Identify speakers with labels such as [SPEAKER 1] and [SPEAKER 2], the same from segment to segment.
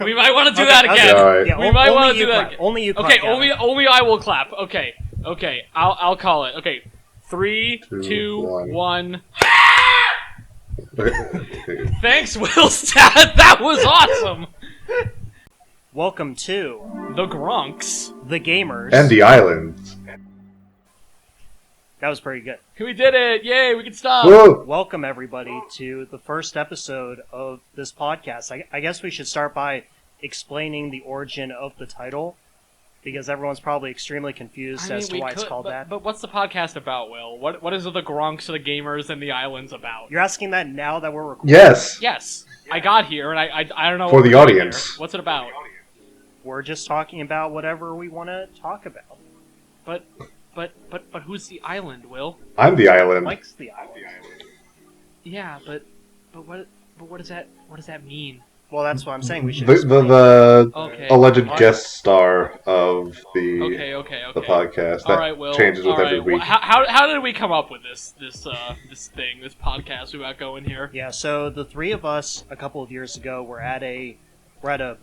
[SPEAKER 1] We might want to do that again.
[SPEAKER 2] Right.
[SPEAKER 1] Yeah, we might want to do that again.
[SPEAKER 3] Only you clap.
[SPEAKER 1] Okay, only I will clap. Okay. I'll call it. Okay. 3, 2, 1. Thanks, Willstad. That was awesome.
[SPEAKER 3] Welcome to
[SPEAKER 1] The Gronks.
[SPEAKER 3] The Gamers.
[SPEAKER 2] And the Islands.
[SPEAKER 3] That was pretty good.
[SPEAKER 1] We did it! Yay, we can stop!
[SPEAKER 2] Whoa.
[SPEAKER 3] Welcome, everybody, to the first episode of this podcast. I guess we should start by explaining the origin of the title, because everyone's probably extremely confused as to why it's called that.
[SPEAKER 1] But what's the podcast about, Will? What is the Gronks, the Gamers, and the Islands about?
[SPEAKER 3] You're asking that now that we're recording?
[SPEAKER 2] Yes.
[SPEAKER 1] Yes. I got here, and I don't know
[SPEAKER 2] For
[SPEAKER 1] what
[SPEAKER 2] the
[SPEAKER 1] we're doing
[SPEAKER 2] audience.
[SPEAKER 1] here. What's it about?
[SPEAKER 3] We're just talking about whatever we want to talk about.
[SPEAKER 1] But who's the island, Will?
[SPEAKER 2] I'm the island.
[SPEAKER 3] Mike's the island.
[SPEAKER 1] Yeah, but what does that mean?
[SPEAKER 3] Well, that's what I'm saying. We should.
[SPEAKER 2] The
[SPEAKER 1] Okay.
[SPEAKER 2] alleged guest star of the
[SPEAKER 1] Okay.
[SPEAKER 2] the podcast that
[SPEAKER 1] All right, Will.
[SPEAKER 2] changes with
[SPEAKER 1] All
[SPEAKER 2] every
[SPEAKER 1] right.
[SPEAKER 2] week.
[SPEAKER 1] How did we come up with this podcast we got going here?
[SPEAKER 3] Yeah. So the three of us, a couple of years ago, were at a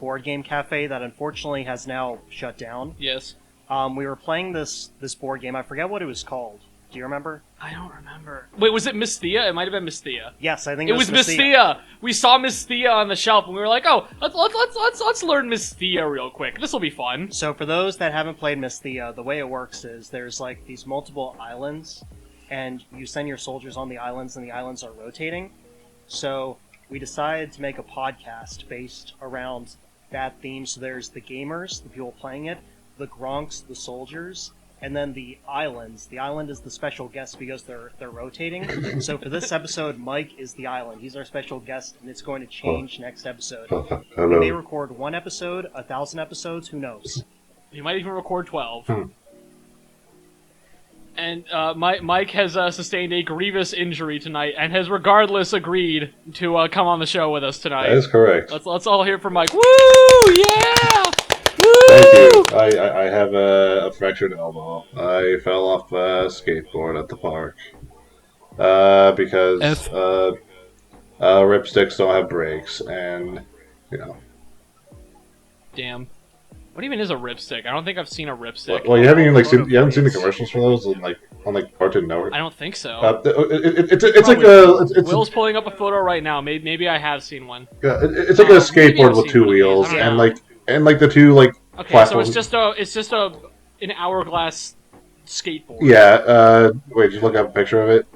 [SPEAKER 3] board game cafe that unfortunately has now shut down.
[SPEAKER 1] Yes.
[SPEAKER 3] We were playing this board game. I forget what it was called. Do you remember?
[SPEAKER 1] I don't remember. Wait, was it Miss Thea? It might have been Miss Thea.
[SPEAKER 3] Yes, I think
[SPEAKER 1] It was Miss Thea. We saw Miss Thea on the shelf, and we were like, "Oh, let's learn Miss Thea real quick. This will be fun."
[SPEAKER 3] So for those that haven't played Miss Thea, the way it works is there's like these multiple islands, and you send your soldiers on the islands, and the islands are rotating. So we decided to make a podcast based around that theme. So there's the gamers, the people playing it, the Gronks, the soldiers, and then the islands. The island is the special guest because they're rotating. So for this episode, Mike is the island. He's our special guest, and it's going to change next episode. We may
[SPEAKER 2] Hello.
[SPEAKER 3] record one episode, 1,000 episodes, who knows?
[SPEAKER 1] You might even record 12. And Mike has sustained a grievous injury tonight, and has regardless agreed to come on the show with us tonight.
[SPEAKER 2] That is correct.
[SPEAKER 1] Let's all hear from Mike. Woo! Yeah!
[SPEAKER 2] Thank you. I have a fractured elbow. I fell off a skateboard at the park. Because ripsticks don't have brakes, and you know.
[SPEAKER 1] Damn. What even is a ripstick? I don't think I've seen a ripstick.
[SPEAKER 2] Well, you haven't even seen the commercials for those on Cartoon Network.
[SPEAKER 1] I don't think so.
[SPEAKER 2] It's like a
[SPEAKER 1] Will's pulling up a photo right now. Maybe I have seen one.
[SPEAKER 2] it's like a skateboard with two wheels and the two
[SPEAKER 1] Okay,
[SPEAKER 2] platforms.
[SPEAKER 1] so it's just an hourglass skateboard.
[SPEAKER 2] Yeah. Wait, did you look up a picture of it?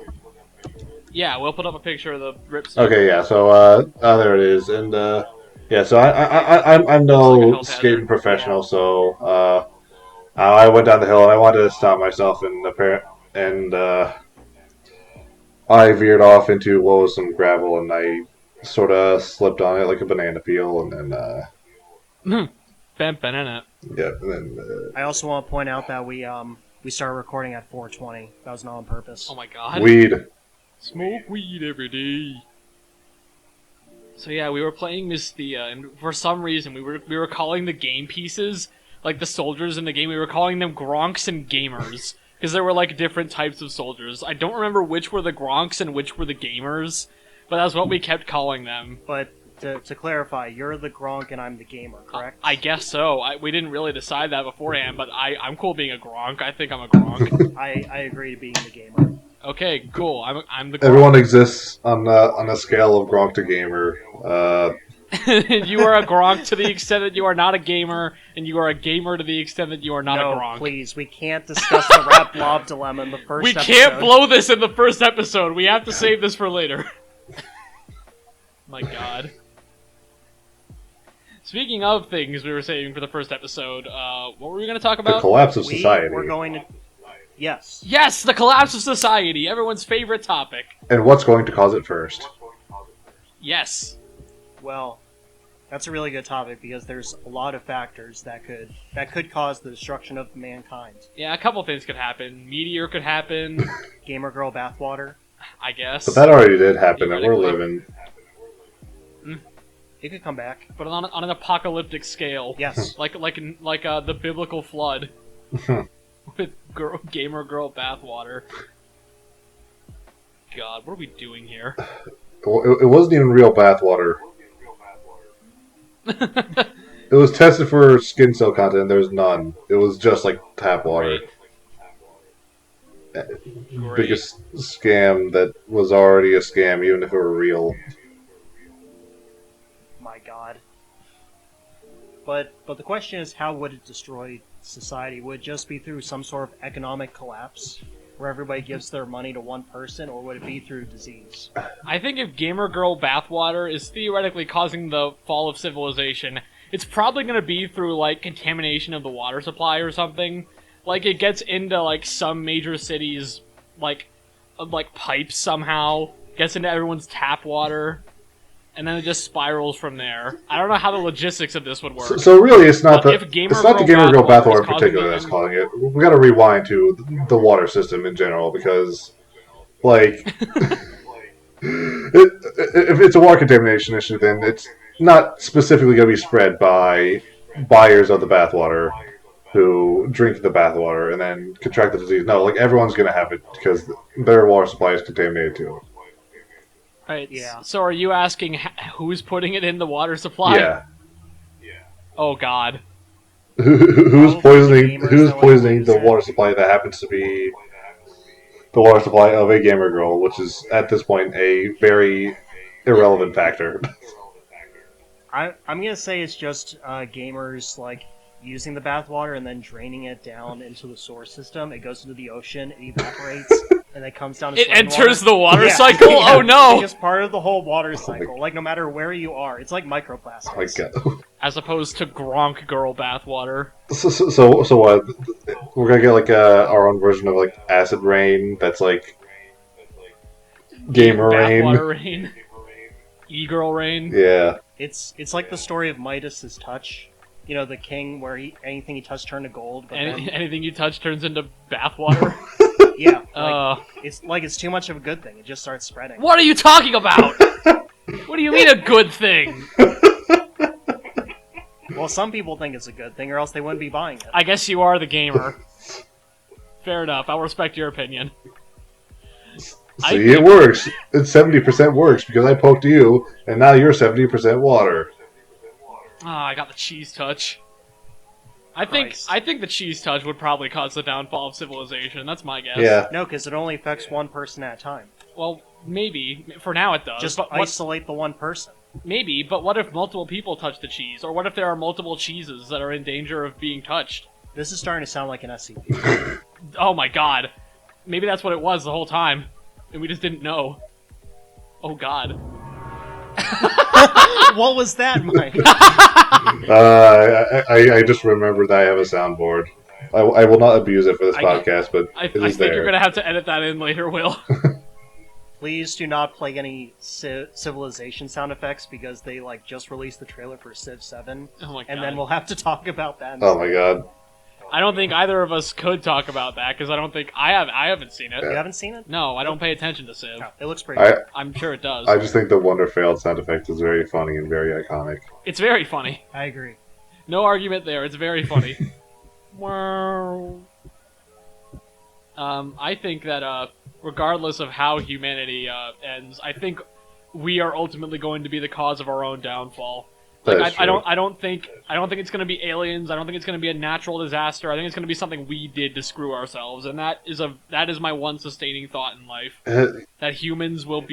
[SPEAKER 1] Yeah, we'll put up a picture of the ripstick.
[SPEAKER 2] Okay. Yeah. So there it is, and yeah. So I'm no
[SPEAKER 1] Looks like a health
[SPEAKER 2] skating
[SPEAKER 1] hazard.
[SPEAKER 2] professional, so I went down the hill and I wanted to stop myself, and I veered off into what was some gravel, and I sort of slipped on it like a banana peel, and then
[SPEAKER 1] Banana.
[SPEAKER 2] yeah, and then
[SPEAKER 3] I also want to point out that we started recording at 4:20. That was not on purpose.
[SPEAKER 1] Oh my god.
[SPEAKER 2] weed.
[SPEAKER 1] Smoke weed every day. So yeah, we were playing Miss Thea, and for some reason we were calling the game pieces, like the soldiers in the game, we were calling them Gronks and Gamers, because there were like different types of soldiers. I don't remember which were the Gronks and which were the Gamers, but that's what we kept calling them.
[SPEAKER 3] But to clarify, you're the Gronk and I'm the gamer, correct?
[SPEAKER 1] I guess so. We didn't really decide that beforehand, but I'm cool being a Gronk. I think I'm a Gronk.
[SPEAKER 3] I agree to being the gamer.
[SPEAKER 1] Okay, cool. I'm the Gronk.
[SPEAKER 2] Everyone exists on a scale of Gronk to gamer.
[SPEAKER 1] You are a Gronk to the extent that you are not a gamer, and you are a gamer to the extent that you are not a Gronk.
[SPEAKER 3] Please, we can't discuss the Rat Blob dilemma in the first episode.
[SPEAKER 1] We can't blow this in the first episode. We have to save this for later. My god. Speaking of things we were saving for the first episode, what were we going to talk
[SPEAKER 2] The
[SPEAKER 1] about?
[SPEAKER 2] collapse of society.
[SPEAKER 3] We're going to... Yes.
[SPEAKER 1] Yes, the collapse of society, everyone's favorite topic.
[SPEAKER 2] And what's going to cause it first?
[SPEAKER 1] Yes.
[SPEAKER 3] Well, that's a really good topic because there's a lot of factors that could cause the destruction of mankind.
[SPEAKER 1] Yeah, a couple things could happen. Meteor could happen,
[SPEAKER 3] Gamer girl bathwater.
[SPEAKER 1] I guess.
[SPEAKER 2] But that already did happen, and we're
[SPEAKER 1] Theoretically.
[SPEAKER 3] It could come back.
[SPEAKER 1] But on an apocalyptic scale.
[SPEAKER 3] Yes.
[SPEAKER 1] Like the biblical flood. With gamer girl bathwater. God, what are we doing here?
[SPEAKER 2] Well, it wasn't even real bathwater. It was tested for skin cell content. There's none. It was just like tap water.
[SPEAKER 1] Great.
[SPEAKER 2] Biggest scam that was already a scam, even if it were real.
[SPEAKER 3] My God. But the question is, how would it destroy society? Would it just be through some sort of economic collapse, where everybody gives their money to one person, or would it be through disease?
[SPEAKER 1] I think if Gamer Girl bathwater is theoretically causing the fall of civilization, it's probably going to be through, like, contamination of the water supply or something. Like, it gets into, like, some major cities, like pipes somehow, gets into everyone's tap water, and then it just spirals from there. I don't know how the logistics of this would work.
[SPEAKER 2] So really, it's not
[SPEAKER 1] But
[SPEAKER 2] the
[SPEAKER 1] if Gamer
[SPEAKER 2] Gamer Girl
[SPEAKER 1] Girl
[SPEAKER 2] bathwater
[SPEAKER 1] is
[SPEAKER 2] in
[SPEAKER 1] causing
[SPEAKER 2] particular
[SPEAKER 1] them-
[SPEAKER 2] that's causing it. We got to rewind to the water system in general because, like, if it's a water contamination issue, then it's not specifically going to be spread by buyers of the bathwater who drink the bathwater and then contract the disease. No, like, everyone's going to have it because their water supply is contaminated too.
[SPEAKER 1] Right.
[SPEAKER 3] Yeah.
[SPEAKER 1] So are you asking who's putting it in the water supply?
[SPEAKER 2] Yeah.
[SPEAKER 1] Oh, God.
[SPEAKER 2] Who's
[SPEAKER 3] All
[SPEAKER 2] poisoning?
[SPEAKER 3] the gamers
[SPEAKER 2] Who's
[SPEAKER 3] that like
[SPEAKER 2] poisoning
[SPEAKER 3] use
[SPEAKER 2] the
[SPEAKER 3] it.
[SPEAKER 2] water supply that happens to be the water supply of a gamer girl, which is at this point a very irrelevant factor.
[SPEAKER 3] I'm gonna say it's just gamers like using the bathwater and then draining it down into the sewer system. It goes into the ocean, it evaporates, and it comes down to
[SPEAKER 1] It
[SPEAKER 3] sludge
[SPEAKER 1] enters
[SPEAKER 3] water.
[SPEAKER 1] the water
[SPEAKER 3] Yeah.
[SPEAKER 1] cycle?
[SPEAKER 3] Yeah.
[SPEAKER 1] Oh, no!
[SPEAKER 3] It's just part of the whole water cycle. Like, no matter where you are, it's like microplastics.
[SPEAKER 2] Oh my god.
[SPEAKER 1] As opposed to Gronk Girl bathwater.
[SPEAKER 2] So what? We're gonna get like our own version of like acid rain. That's like gamer rain.
[SPEAKER 1] Bathwater rain. E-girl rain.
[SPEAKER 2] Yeah.
[SPEAKER 3] It's like the story of Midas's touch. You know, the king where anything he touched turned to gold. But then,
[SPEAKER 1] Anything you touch turns into bathwater.
[SPEAKER 3] yeah, like,
[SPEAKER 1] Uh,
[SPEAKER 3] it's too much of a good thing. It just starts spreading.
[SPEAKER 1] what are you talking about? What do you mean a good thing?
[SPEAKER 3] Well, some people think it's a good thing, or else they wouldn't be buying it.
[SPEAKER 1] I guess you are the gamer. Fair enough. I'll respect your opinion.
[SPEAKER 2] See, it works. It's 70% works because I poked you, and now you're 70% water.
[SPEAKER 1] Ah, I got the cheese touch. I think
[SPEAKER 3] Christ.
[SPEAKER 1] the cheese touch would probably cause the downfall of civilization. That's my guess.
[SPEAKER 2] Yeah.
[SPEAKER 3] No, because it only affects one person at a time.
[SPEAKER 1] Well, maybe for now it does.
[SPEAKER 3] Just
[SPEAKER 1] but
[SPEAKER 3] isolate the one person.
[SPEAKER 1] maybe. But what if multiple people touch the cheese, or what if there are multiple cheeses that are in danger of being touched?
[SPEAKER 3] This is starting to sound like an SCP.
[SPEAKER 1] Oh my god. Maybe that's what it was the whole time, and we just didn't know. Oh god.
[SPEAKER 3] What was that, Mike?
[SPEAKER 2] I just remembered that I have a soundboard. I will not abuse it for this podcast, but
[SPEAKER 1] I
[SPEAKER 2] it
[SPEAKER 1] think
[SPEAKER 2] is there.
[SPEAKER 1] you're gonna have to edit that in later, Will.
[SPEAKER 3] Please do not play any Civilization sound effects because they like just released the trailer for Civ 7,
[SPEAKER 1] Oh my god.
[SPEAKER 3] and then we'll have to talk about that.
[SPEAKER 2] Oh my god.
[SPEAKER 1] I don't think either of us could talk about that because I don't think I haven't seen it.
[SPEAKER 3] You haven't seen it?
[SPEAKER 1] No, I don't pay attention to Civ.
[SPEAKER 3] No, it looks pretty.
[SPEAKER 2] I
[SPEAKER 3] good.
[SPEAKER 1] I'm sure it does.
[SPEAKER 2] I just think the Wonder Failed sound effect is very funny and very iconic.
[SPEAKER 1] It's very funny.
[SPEAKER 3] I agree.
[SPEAKER 1] No argument there. It's very funny. Wow. I think that regardless of how humanity ends, I think we are ultimately going to be the cause of our own downfall. Like
[SPEAKER 2] That's
[SPEAKER 1] I
[SPEAKER 2] true.
[SPEAKER 1] don't think it's going to be aliens. I don't think it's going to be a natural disaster. I think it's going to be something we did to screw ourselves, and that is my one sustaining thought in life. That humans will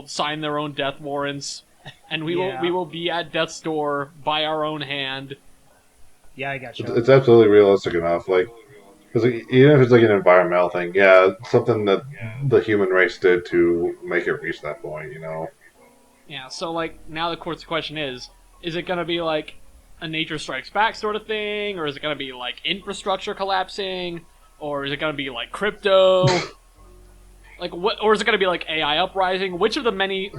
[SPEAKER 1] sign their own death warrants, and we
[SPEAKER 3] Yeah.
[SPEAKER 1] will be at death's door by our own hand.
[SPEAKER 3] Yeah, I got you.
[SPEAKER 2] It's absolutely realistic enough. Like, because even if it's like an environmental thing, yeah, it's something that the human race did to make it reach that point. You know.
[SPEAKER 1] Yeah, so like now the question is it gonna be like a nature strikes back sort of thing, or is it gonna be like infrastructure collapsing, or is it gonna be like crypto? Like what, or is it gonna be like AI uprising? Which of the many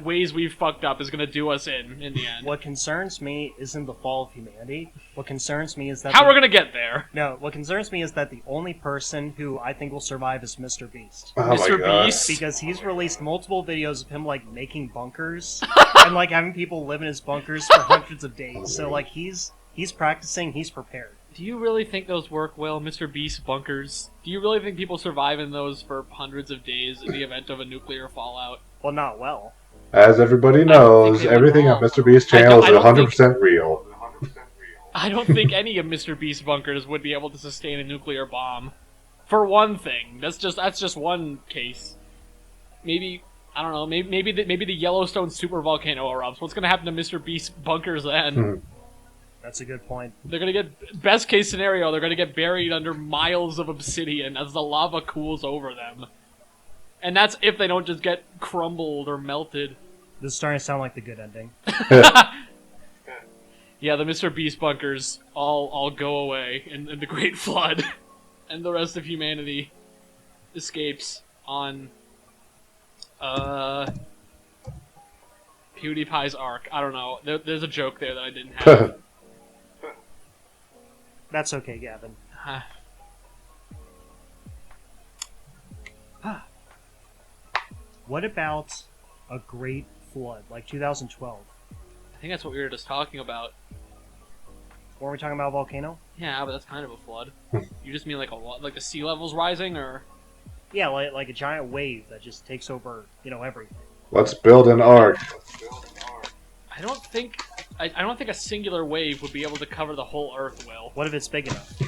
[SPEAKER 1] ways we've fucked up is gonna do us in the end?
[SPEAKER 3] What concerns me isn't the fall of humanity. What concerns me is that
[SPEAKER 1] How we're gonna get there?
[SPEAKER 3] No, what concerns me is that the only person who I think will survive is Mr. Beast.
[SPEAKER 2] Oh my
[SPEAKER 1] Mr.
[SPEAKER 2] god.
[SPEAKER 1] Beast?
[SPEAKER 3] Because he's released multiple videos of him like making bunkers and like having people live in his bunkers for hundreds of days. So like he's practicing, he's prepared.
[SPEAKER 1] Do you really think those work well, Mr. Beast bunkers? Do you really think people survive in those for hundreds of days in the event of a nuclear fallout?
[SPEAKER 3] Well, not well.
[SPEAKER 2] As everybody
[SPEAKER 1] I don't think
[SPEAKER 2] knows,
[SPEAKER 1] they would
[SPEAKER 2] everything on
[SPEAKER 1] wrong.
[SPEAKER 2] Mr. Beast's
[SPEAKER 1] I
[SPEAKER 2] channel is
[SPEAKER 1] don't think-
[SPEAKER 2] 100% real.
[SPEAKER 1] I don't think any of Mr. Beast's bunkers would be able to sustain a nuclear bomb. For one thing, that's just one case. Maybe I don't know. Maybe the Yellowstone super volcano erupts. What's gonna happen to Mr. Beast's bunkers then?
[SPEAKER 3] That's a good point.
[SPEAKER 1] They're gonna get best case scenario. They're gonna get buried under miles of obsidian as the lava cools over them. And that's if they don't just get crumbled or melted.
[SPEAKER 3] This is starting to sound like the good ending.
[SPEAKER 1] Yeah, the Mr. Beast bunkers all go away in the Great Flood, and the rest of humanity escapes on PewDiePie's arc. I don't know. There's a joke there that I didn't have.
[SPEAKER 3] That's okay, Gavin. What about a great flood, like 2012?
[SPEAKER 1] I think that's what we were just talking about.
[SPEAKER 3] Weren't we talking about a volcano?
[SPEAKER 1] Yeah, but that's kind of a flood. You just mean like like the sea levels rising, or?
[SPEAKER 3] Yeah, like a giant wave that just takes over, everything.
[SPEAKER 2] Let's build an ark.
[SPEAKER 1] I don't think a singular wave would be able to cover the whole Earth, Will.
[SPEAKER 3] What if it's big enough?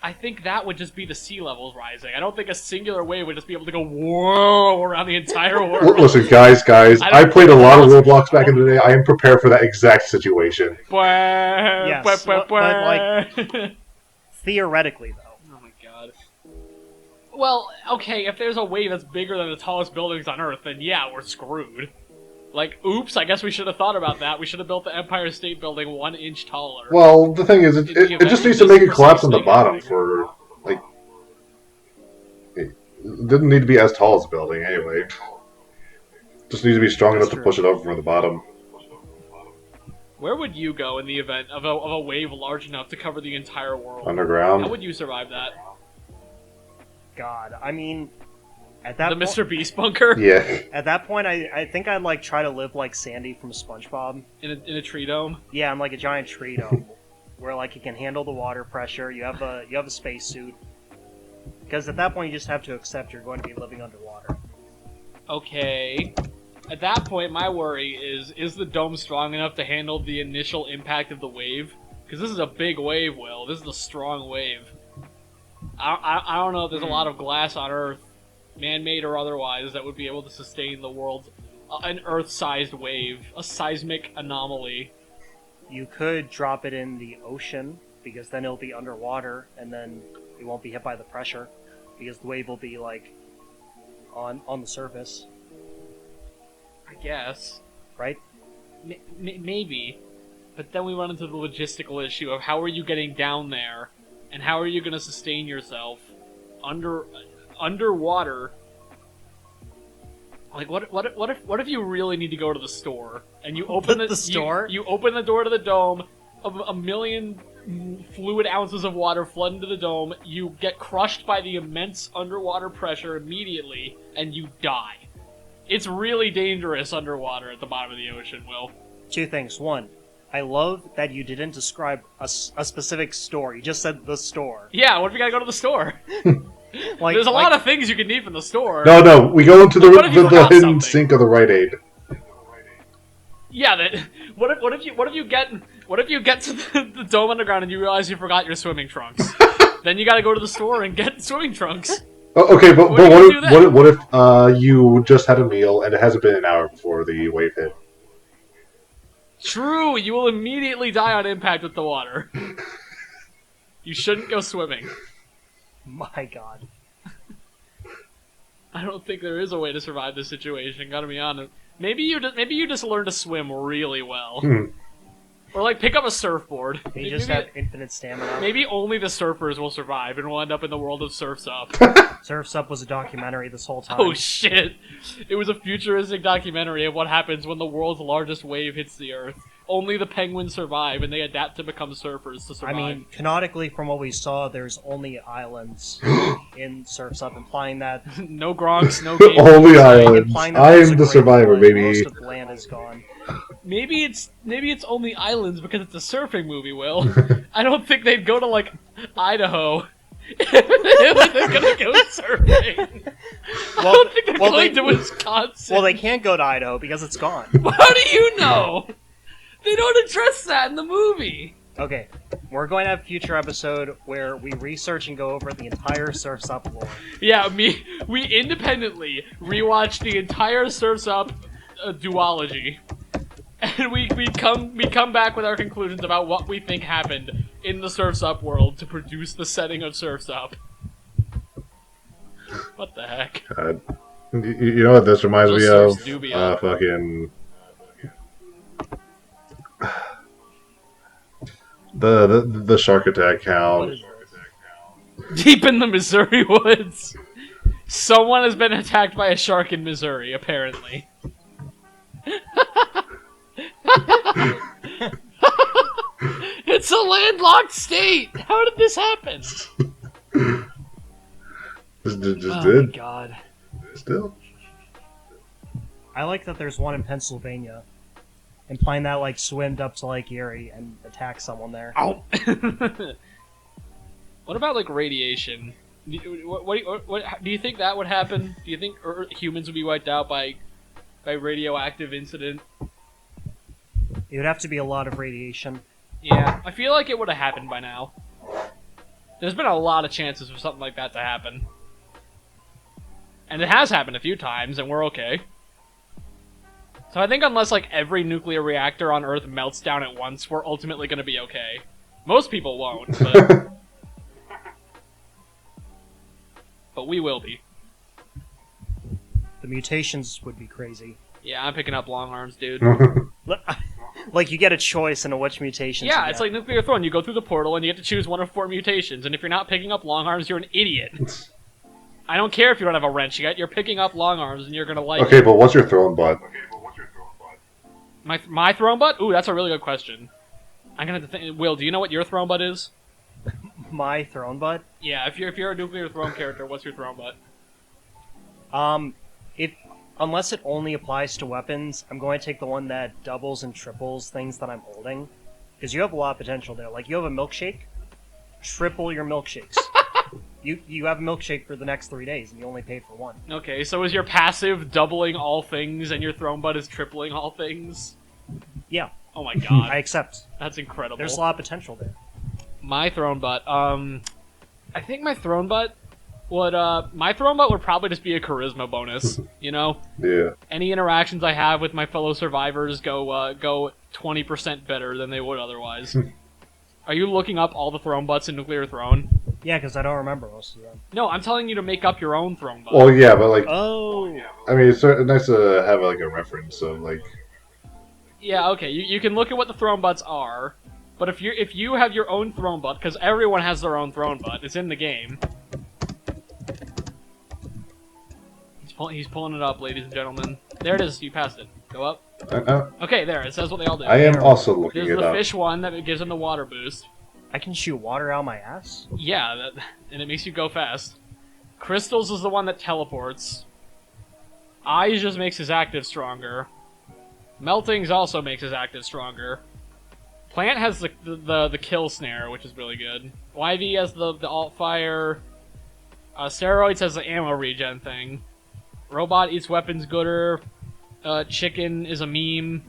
[SPEAKER 1] I think that would just be the sea levels rising. I don't think a singular wave would just be able to go whoa around the entire world.
[SPEAKER 2] Listen, guys, I played a lot of Roblox back in the day. I am prepared for that exact situation.
[SPEAKER 3] Yes, but like, theoretically, though.
[SPEAKER 1] Oh my god. Well, okay, if there's a wave that's bigger than the tallest buildings on Earth, then yeah, we're screwed. Like, oops, I guess we should have thought about that. We should have built the Empire State Building 1 inch taller.
[SPEAKER 2] Well, the thing is, it just needs to make it collapse on the bottom for, like... It didn't need to be as tall as the building, anyway. Just needs to be strong enough to push it over from the bottom.
[SPEAKER 1] Where would you go in the event of a wave large enough to cover the entire world?
[SPEAKER 2] Underground.
[SPEAKER 1] How would you survive that?
[SPEAKER 3] God, I mean... At that
[SPEAKER 1] the Mr. Beast bunker?
[SPEAKER 2] Yeah.
[SPEAKER 3] At that point, I think I'd like try to live like Sandy from SpongeBob.
[SPEAKER 1] In a tree dome?
[SPEAKER 3] Yeah, in like a giant tree dome, where like it can handle the water pressure. You have a spacesuit. Because at that point, you just have to accept you're going to be living underwater.
[SPEAKER 1] Okay. At that point, my worry is the dome strong enough to handle the initial impact of the wave? Because this is a big wave, Will. This is a strong wave. I don't know if there's a lot of glass on Earth, man-made or otherwise, that would be able to sustain the world's an Earth-sized wave, a seismic anomaly.
[SPEAKER 3] You could drop it in the ocean, because then it'll be underwater, and then it won't be hit by the pressure, because the wave will be, like, on the surface.
[SPEAKER 1] I guess.
[SPEAKER 3] Right?
[SPEAKER 1] Maybe. But then we run into the logistical issue of how are you getting down there, and how are you going to sustain yourself underwater? Like, what if you really need to go to the store and you open
[SPEAKER 3] the store?
[SPEAKER 1] You open the door to the dome, a million fluid ounces of water flood into the dome. You get crushed by the immense underwater pressure immediately, and you die. It's really dangerous underwater at the bottom of the ocean, Will.
[SPEAKER 3] Two things. One, I love that you didn't describe a specific store. You just said the store.
[SPEAKER 1] Yeah, what if you gotta go to the store?
[SPEAKER 3] Like,
[SPEAKER 1] there's a lot of things you can need from the store.
[SPEAKER 2] No, we go into the hidden
[SPEAKER 1] something?
[SPEAKER 2] sink of the Rite Aid.
[SPEAKER 1] Yeah, what if you get to the dome underground and you realize you forgot your swimming trunks? Then you gotta go to the store and get swimming trunks.
[SPEAKER 2] Oh, okay, but
[SPEAKER 1] What are you gonna do
[SPEAKER 2] what if you just had a meal and it hasn't been an hour before the wave hit?
[SPEAKER 1] True, you will immediately die on impact with the water. You shouldn't go swimming.
[SPEAKER 3] My God.
[SPEAKER 1] I don't think there is a way to survive this situation, gotta be honest. Maybe you just learn to swim really well. Or, like, pick up a surfboard.
[SPEAKER 3] You just have infinite stamina.
[SPEAKER 1] Maybe only the surfers will survive, and we'll end up in the world of Surf's Up.
[SPEAKER 3] Surf's Up was a documentary this whole time.
[SPEAKER 1] Oh, shit. It was a futuristic documentary of what happens when the world's largest wave hits the Earth. Only the penguins survive, and they adapt to become surfers to survive.
[SPEAKER 3] I mean, canonically, from what we saw, there's only islands in Surf's Up, implying that...
[SPEAKER 1] No Gronks, no games.
[SPEAKER 2] Only islands.
[SPEAKER 3] implying that
[SPEAKER 2] I
[SPEAKER 3] there's
[SPEAKER 2] am
[SPEAKER 3] a
[SPEAKER 2] the
[SPEAKER 3] great
[SPEAKER 2] survivor,
[SPEAKER 3] flood.
[SPEAKER 2] baby.
[SPEAKER 3] Most of the land is gone.
[SPEAKER 1] Maybe it's only islands because it's a surfing movie, Will. I don't think they'd go to, like, Idaho if they're gonna go surfing. I don't think they're going to Wisconsin.
[SPEAKER 3] Well, they can't go to Idaho because it's gone.
[SPEAKER 1] How do you know? They don't address that in the movie.
[SPEAKER 3] Okay, we're going to have a future episode where we research and go over the entire Surf's Up lore.
[SPEAKER 1] Yeah, we independently rewatched the entire Surf's Up duology, and we come back with our conclusions about what we think happened in the Surf's Up world to produce the setting of Surf's Up. What the heck?
[SPEAKER 2] God. You know what this reminds me of?
[SPEAKER 1] Just search Dubia.
[SPEAKER 2] Fucking the shark attack
[SPEAKER 3] What
[SPEAKER 2] count.
[SPEAKER 3] is this?
[SPEAKER 1] Deep in the Missouri woods, someone has been attacked by a shark in Missouri, apparently. It's a landlocked state! How did this happen?
[SPEAKER 2] Just
[SPEAKER 1] Oh
[SPEAKER 2] did.
[SPEAKER 1] my god.
[SPEAKER 2] Still.
[SPEAKER 3] I like that there's one in Pennsylvania, implying that like swimmed up to Lake Erie and attacked someone there.
[SPEAKER 1] Ow! What about like radiation? What do you think that would happen? Do you think humans would be wiped out by radioactive incident?
[SPEAKER 3] It would have to be a lot of radiation.
[SPEAKER 1] Yeah, I feel like it would have happened by now. There's been a lot of chances for something like that to happen. And it has happened a few times, and we're okay. So I think unless like every nuclear reactor on Earth melts down at once, we're ultimately going to be okay. Most people won't, but we will be.
[SPEAKER 3] The mutations would be crazy.
[SPEAKER 1] Yeah, I'm picking up long arms, dude.
[SPEAKER 3] Like you get a choice in which mutations.
[SPEAKER 1] Yeah,
[SPEAKER 3] you
[SPEAKER 1] it's
[SPEAKER 3] get.
[SPEAKER 1] like Nuclear Throne. You go through the portal and you get to choose one of 4 mutations, and if you're not picking up long arms, you're an idiot. I don't care if you don't have a wrench yet. You're picking up long arms, and you're gonna like
[SPEAKER 2] Okay,
[SPEAKER 1] it.
[SPEAKER 2] but what's your throne butt?
[SPEAKER 1] My throne butt? Ooh, that's a really good question. I'm gonna have to think. Will, do you know what your throne butt is?
[SPEAKER 3] My throne butt.
[SPEAKER 1] Yeah, if you're a Nuclear Throne character, what's your throne butt?
[SPEAKER 3] If unless it only applies to weapons, I'm going to take the one that doubles and triples things that I'm holding, because you have a lot of potential there. Like you have a milkshake, triple your milkshakes. You have a milkshake for the next 3 days, and you only paid for one.
[SPEAKER 1] Okay, so is your passive doubling all things, and your throne butt is tripling all things?
[SPEAKER 3] Yeah,
[SPEAKER 1] Oh my god,
[SPEAKER 3] I accept.
[SPEAKER 1] that's incredible.
[SPEAKER 3] There's a lot of potential there.
[SPEAKER 1] My throne butt. I think my throne butt would probably just be a charisma bonus. You know,
[SPEAKER 2] Yeah.
[SPEAKER 1] any interactions I have with my fellow survivors go 20% better than they would otherwise. Are you looking up all the throne butts in Nuclear Throne?
[SPEAKER 3] Yeah, because I don't remember most of them.
[SPEAKER 1] No, I'm telling you to make up your own throne butt.
[SPEAKER 2] Well, yeah, but like,
[SPEAKER 3] Oh,
[SPEAKER 2] I mean, it's nice to have like a reference of like.
[SPEAKER 1] Yeah, okay. You can look at what the throne butts are, but if you have your own throne butt, because everyone has their own throne butt, it's in the game. He's pulling it up, ladies and gentlemen. There it is. You passed it. Go up. Okay, there. It says what they all do.
[SPEAKER 2] I am also looking
[SPEAKER 1] There's
[SPEAKER 2] it
[SPEAKER 1] the
[SPEAKER 2] up.
[SPEAKER 1] fish one that gives him the water boost.
[SPEAKER 3] I can shoot water out my ass?
[SPEAKER 1] Yeah, and it makes you go fast. Crystals is the one that teleports. Eyes just makes his active stronger. Meltings also makes his active stronger. Plant has the kill snare, which is really good. YV has the alt fire. Steroids has the ammo regen thing. Robot eats weapons gooder. Chicken is a meme.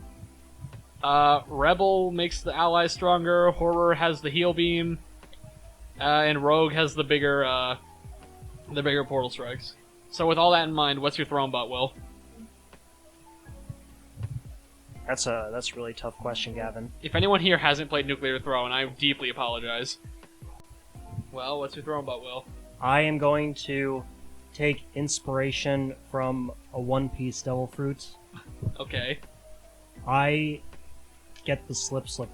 [SPEAKER 1] Rebel makes the allies stronger. Horror has the heal beam. And Rogue has the bigger portal strikes. So with all that in mind, what's your throne butt, Will?
[SPEAKER 3] That's a really tough question, Gavin.
[SPEAKER 1] If anyone here hasn't played Nuclear Throne, I deeply apologize. Well, what's your throne butt, Will?
[SPEAKER 3] I am going to take inspiration from a One Piece Devil Fruit.
[SPEAKER 1] Okay.
[SPEAKER 3] I get the slip fruit.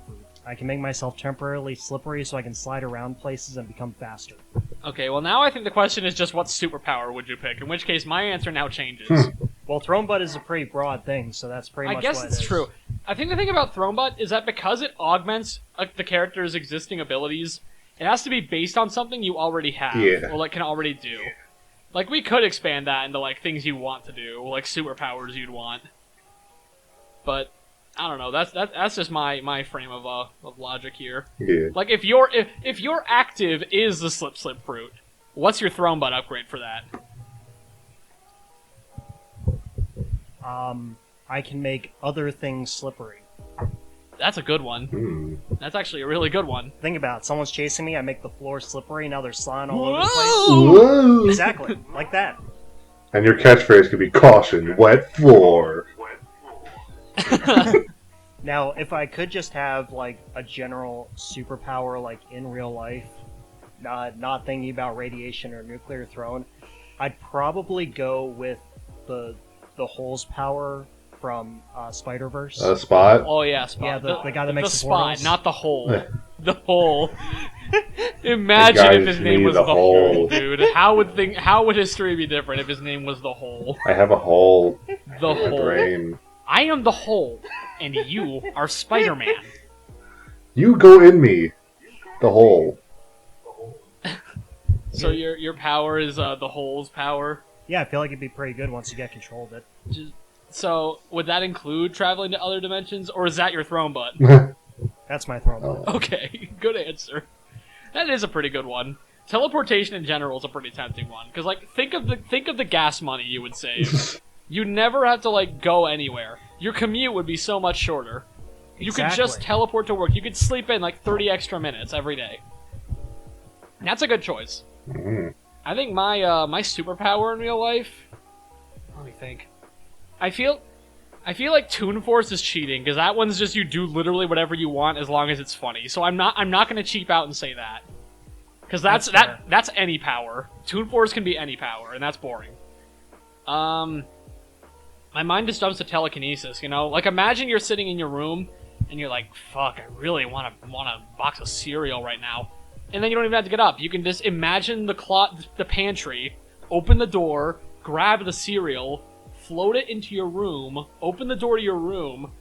[SPEAKER 3] I can make myself temporarily slippery so I can slide around places and become faster.
[SPEAKER 1] Okay, well now I think the question is just what superpower would you pick, in which case my answer now changes.
[SPEAKER 3] Well, Throne Butt is a pretty broad thing, so that's pretty
[SPEAKER 1] I
[SPEAKER 3] much
[SPEAKER 1] guess
[SPEAKER 3] what
[SPEAKER 1] it's
[SPEAKER 3] it is.
[SPEAKER 1] true. I think the thing about Throne Butt is that because it augments the character's existing abilities, it has to be based on something you already have,
[SPEAKER 2] Yeah.
[SPEAKER 1] or like can already do. Like we could expand that into like things you want to do, like superpowers you'd want. But I don't know. That's just my frame of logic here.
[SPEAKER 2] Yeah.
[SPEAKER 1] Like if your active is the slip fruit, what's your throne butt upgrade for that?
[SPEAKER 3] I can make other things slippery.
[SPEAKER 1] That's a good one.
[SPEAKER 2] Hmm.
[SPEAKER 1] That's actually a really good one.
[SPEAKER 3] Think about it. Someone's chasing me. I make the floor slippery. Now there's slime all over the place.
[SPEAKER 1] Whoa!
[SPEAKER 2] Whoa!
[SPEAKER 3] Exactly, like that.
[SPEAKER 2] And your catchphrase could be caution, wet floor.
[SPEAKER 3] Now, if I could just have like a general superpower, like in real life, not thinking about radiation or nuclear thrown, I'd probably go with the hole's power from Spider-Verse.
[SPEAKER 2] Spot.
[SPEAKER 1] Oh yeah, Spot.
[SPEAKER 3] Yeah, the guy that makes the
[SPEAKER 1] Spot,
[SPEAKER 3] portals.
[SPEAKER 1] not the hole. The hole. Imagine
[SPEAKER 2] The guy
[SPEAKER 1] if his
[SPEAKER 2] just
[SPEAKER 1] name
[SPEAKER 2] needs
[SPEAKER 1] was
[SPEAKER 2] a
[SPEAKER 1] the hole,
[SPEAKER 2] hole.
[SPEAKER 1] dude. How would history be different if his name was the hole?
[SPEAKER 2] I have a hole
[SPEAKER 1] The
[SPEAKER 2] in my
[SPEAKER 1] hole.
[SPEAKER 2] brain.
[SPEAKER 1] I am the hole, and you are Spider-Man.
[SPEAKER 2] You go in me. The hole.
[SPEAKER 1] So your power is the hole's power.
[SPEAKER 3] Yeah, I feel like it'd be pretty good once you get control of it.
[SPEAKER 1] So would that include traveling to other dimensions, or is that your throne butt?
[SPEAKER 3] That's my throw.
[SPEAKER 2] Oh.
[SPEAKER 1] Okay, good answer. That is a pretty good one. Teleportation in general is a pretty tempting one, because like think of the gas money you would save. You never have to like go anywhere. Your commute would be so much shorter. You could just
[SPEAKER 3] Exactly.
[SPEAKER 1] teleport to work. You could sleep in like 30 extra minutes every day. That's a good choice.
[SPEAKER 2] Mm.
[SPEAKER 1] I think my superpower in real life. Let me think. I feel like Toon Force is cheating because that one's just you do literally whatever you want as long as it's funny. So I'm not going to cheap out and say that because
[SPEAKER 3] That's fair.
[SPEAKER 1] that's any power. Toon Force can be any power, and that's boring. My mind just jumps to telekinesis. You know, like imagine you're sitting in your room and you're like, "Fuck, I really want a box of cereal right now," and then you don't even have to get up. You can just imagine the pantry, open the door, grab the cereal, float it into your room, open the door to your room,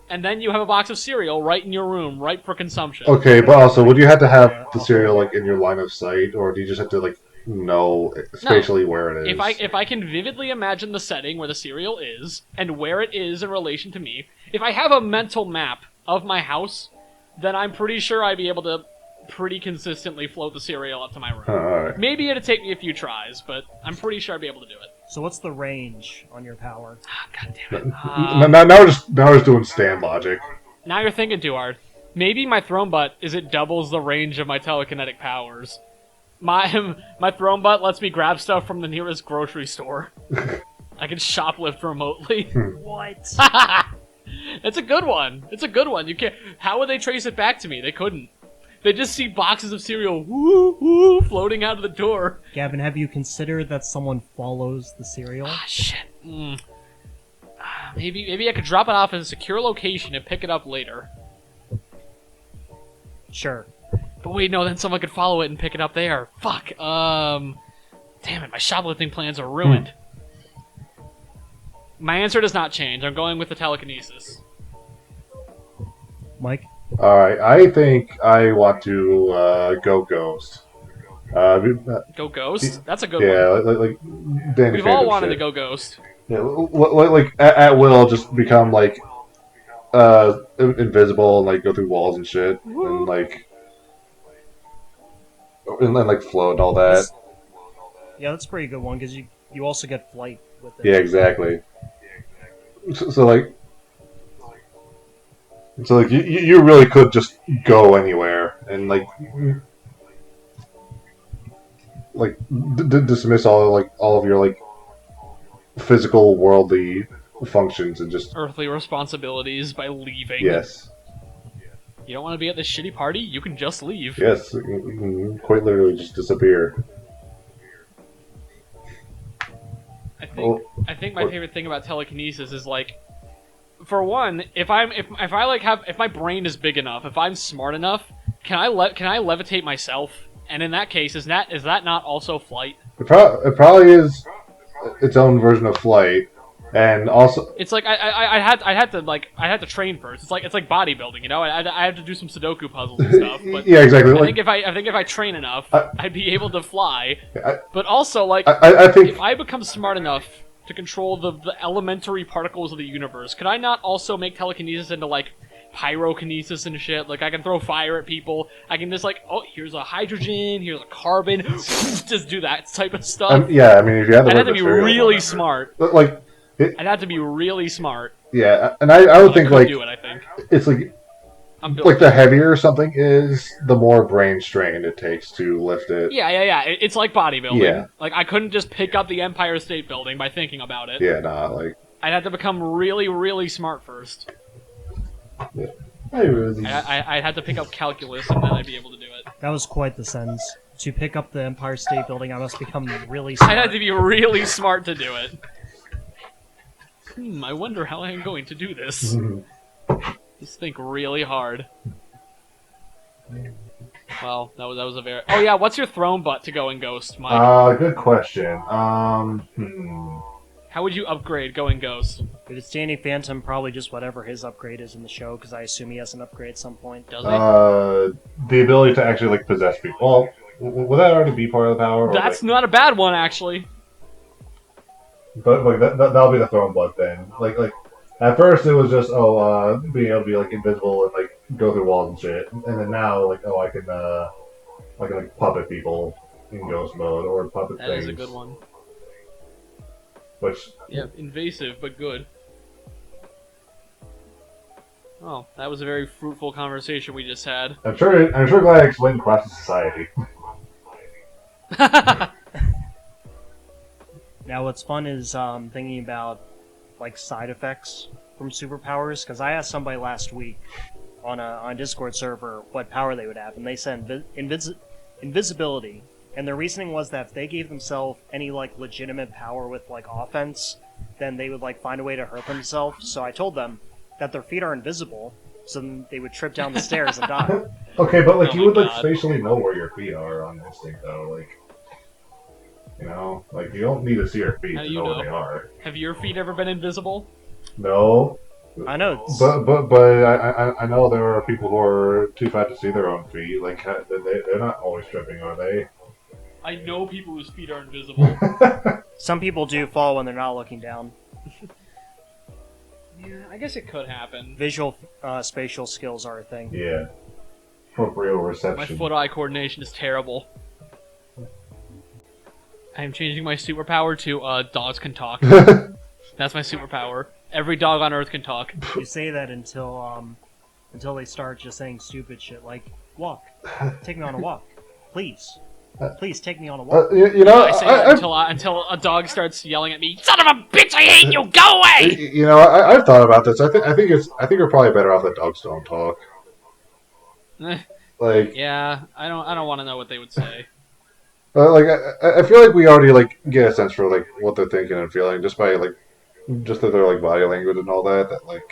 [SPEAKER 1] and then you have a box of cereal right in your room, right for consumption.
[SPEAKER 2] Okay, but also, would you have to have the cereal like in your line of sight, or do you just have to like know spatially where it is?
[SPEAKER 1] If I can vividly imagine the setting where the cereal is and where it is in relation to me, if I have a mental map of my house, then I'm pretty sure I'd be able to pretty consistently float the cereal up to my room.
[SPEAKER 2] Alright.
[SPEAKER 1] Maybe it'd take me a few tries, but I'm pretty sure I'd be able to do it.
[SPEAKER 3] So what's the range on your power?
[SPEAKER 1] Ah, God damn it.
[SPEAKER 2] Now we're just doing stand logic.
[SPEAKER 1] Now you're thinking too hard. Maybe my throne butt is it doubles the range of my telekinetic powers. My throne butt lets me grab stuff from the nearest grocery store. I can shoplift remotely.
[SPEAKER 3] What?
[SPEAKER 1] It's a good one. It's a good one. You can't. How would they trace it back to me? They couldn't. They just see boxes of cereal woo woo floating out of the door.
[SPEAKER 3] Gavin, have you considered that someone follows the cereal?
[SPEAKER 1] Ah, shit. Maybe I could drop it off at a secure location and pick it up later.
[SPEAKER 3] Sure.
[SPEAKER 1] But wait, no, then someone could follow it and pick it up there. Fuck. Damn it, my shoplifting plans are ruined. My answer does not change. I'm going with the telekinesis.
[SPEAKER 3] Mike?
[SPEAKER 2] Alright, I think I want to go Ghost.
[SPEAKER 1] Go Ghost? That's a good one.
[SPEAKER 2] Yeah, like Danny
[SPEAKER 1] We've all
[SPEAKER 2] Phantom
[SPEAKER 1] wanted
[SPEAKER 2] shit.
[SPEAKER 1] to go Ghost.
[SPEAKER 2] Yeah, like at will, just become like invisible and like go through walls and shit, and like float and all that.
[SPEAKER 3] Yeah, that's a pretty good one because you also get flight with it.
[SPEAKER 2] Yeah, exactly. So you really could just go anywhere and dismiss all of your like physical worldly functions and just
[SPEAKER 1] Earthly responsibilities by leaving.
[SPEAKER 2] yes.
[SPEAKER 1] You don't want to be at this shitty party? You can just leave.
[SPEAKER 2] Yes, you can quite literally just disappear.
[SPEAKER 1] I think my favorite thing about telekinesis is like, for one, if my brain is big enough, if I'm smart enough, can I levitate myself? And in that case, is that not also flight?
[SPEAKER 2] It probably is its own version of flight, and also
[SPEAKER 1] It's like I had to train first. It's like bodybuilding, you know. I had to do some Sudoku puzzles and stuff. But
[SPEAKER 2] yeah, exactly.
[SPEAKER 1] I
[SPEAKER 2] Like,
[SPEAKER 1] think if I train enough, I'd be able to fly.
[SPEAKER 2] I-
[SPEAKER 1] But also, like,
[SPEAKER 2] I think
[SPEAKER 1] if I become smart enough to control the elementary particles of the universe, could I not also make telekinesis into like pyrokinesis and shit? Like I can throw fire at people. I can just like, oh, here's a hydrogen, here's a carbon, just do that type of stuff.
[SPEAKER 2] yeah, I mean, if you had the
[SPEAKER 1] I'd
[SPEAKER 2] right
[SPEAKER 1] have to be
[SPEAKER 2] materials,
[SPEAKER 1] really
[SPEAKER 2] whatever.
[SPEAKER 1] smart.
[SPEAKER 2] Like,
[SPEAKER 1] I'd have to be really smart.
[SPEAKER 2] yeah, and I would
[SPEAKER 1] But
[SPEAKER 2] think
[SPEAKER 1] I could
[SPEAKER 2] like
[SPEAKER 1] do it. I think.
[SPEAKER 2] it's like
[SPEAKER 1] I'm building.
[SPEAKER 2] Like, the heavier something is, the more brain strain it takes to lift it.
[SPEAKER 1] Yeah. It's like bodybuilding.
[SPEAKER 2] Yeah.
[SPEAKER 1] Like, I couldn't just pick up the Empire State Building by thinking about it.
[SPEAKER 2] Yeah, nah, like...
[SPEAKER 1] I'd have to become really, really smart first.
[SPEAKER 2] Yeah. Hey, Rosie.
[SPEAKER 1] I'd have to pick up calculus, and then I'd be able to do it.
[SPEAKER 3] That was quite the sentence. To pick up the Empire State Building, I must become really smart.
[SPEAKER 1] I'd have to be really smart to do it. I wonder how I'm going to do this. Just think really hard. Well, that was a very... Oh yeah, what's your throne butt to go in Ghost, Mike?
[SPEAKER 2] Good question.
[SPEAKER 1] How would you upgrade going Ghost?
[SPEAKER 3] If it's Danny Phantom, probably just whatever his upgrade is in the show, because I assume he has an upgrade at some point.
[SPEAKER 1] Does it?
[SPEAKER 2] The ability to actually, like, possess people. Well, would that already be part of the power? Or,
[SPEAKER 1] That's
[SPEAKER 2] like...
[SPEAKER 1] not a bad one, actually.
[SPEAKER 2] But like that'll be the throne butt then. Like at first it was just being able to be like invisible and like go through walls and shit. And then now like I can like puppet people in ghost mode or puppet
[SPEAKER 1] That
[SPEAKER 2] things.
[SPEAKER 1] is a good one.
[SPEAKER 2] Which
[SPEAKER 1] Yeah, invasive but good. Oh, that was a very fruitful conversation we just had.
[SPEAKER 2] I'm sure glad I explained class of society.
[SPEAKER 3] Now, what's fun is thinking about like side effects from superpowers, because I asked somebody last week on a Discord server what power they would have, and they said invisibility. And their reasoning was that if they gave themselves any like legitimate power with like offense, then they would like find a way to hurt themselves. So I told them that their feet are invisible, so then they would trip down the stairs and die.
[SPEAKER 2] Okay, but like
[SPEAKER 1] Oh
[SPEAKER 2] you
[SPEAKER 1] my
[SPEAKER 2] would like
[SPEAKER 1] God.
[SPEAKER 2] spatially know where your feet are on instinct though, like. You know, like you don't need to see your feet
[SPEAKER 1] How
[SPEAKER 2] to
[SPEAKER 1] do you
[SPEAKER 2] know
[SPEAKER 1] know?
[SPEAKER 2] where they are.
[SPEAKER 1] Have your feet ever been invisible?
[SPEAKER 2] No,
[SPEAKER 3] I know.
[SPEAKER 2] but I know there are people who are too fat to see their own feet. Like they're not always tripping, are they?
[SPEAKER 1] I know people whose feet are invisible.
[SPEAKER 3] Some people do fall when they're not looking down.
[SPEAKER 1] Yeah, I guess it could happen.
[SPEAKER 3] Visual spatial skills are a thing.
[SPEAKER 2] Yeah. Proprioception.
[SPEAKER 1] My foot-eye coordination is terrible. I am changing my superpower to dogs can talk. That's my superpower. Every dog on Earth can talk.
[SPEAKER 3] You say that until they start just saying stupid shit like walk, take me on a walk, please take me on a walk.
[SPEAKER 2] You know,
[SPEAKER 1] I say that until a dog starts yelling at me, "Son of a bitch, I hate you! Go away!"
[SPEAKER 2] You know, I've thought about this. I think we're probably better off that dogs don't talk. Like,
[SPEAKER 1] Yeah, I don't want to know what they would say.
[SPEAKER 2] like I feel like we already like get a sense for like what they're thinking and feeling just by like just their like body language and all that. That like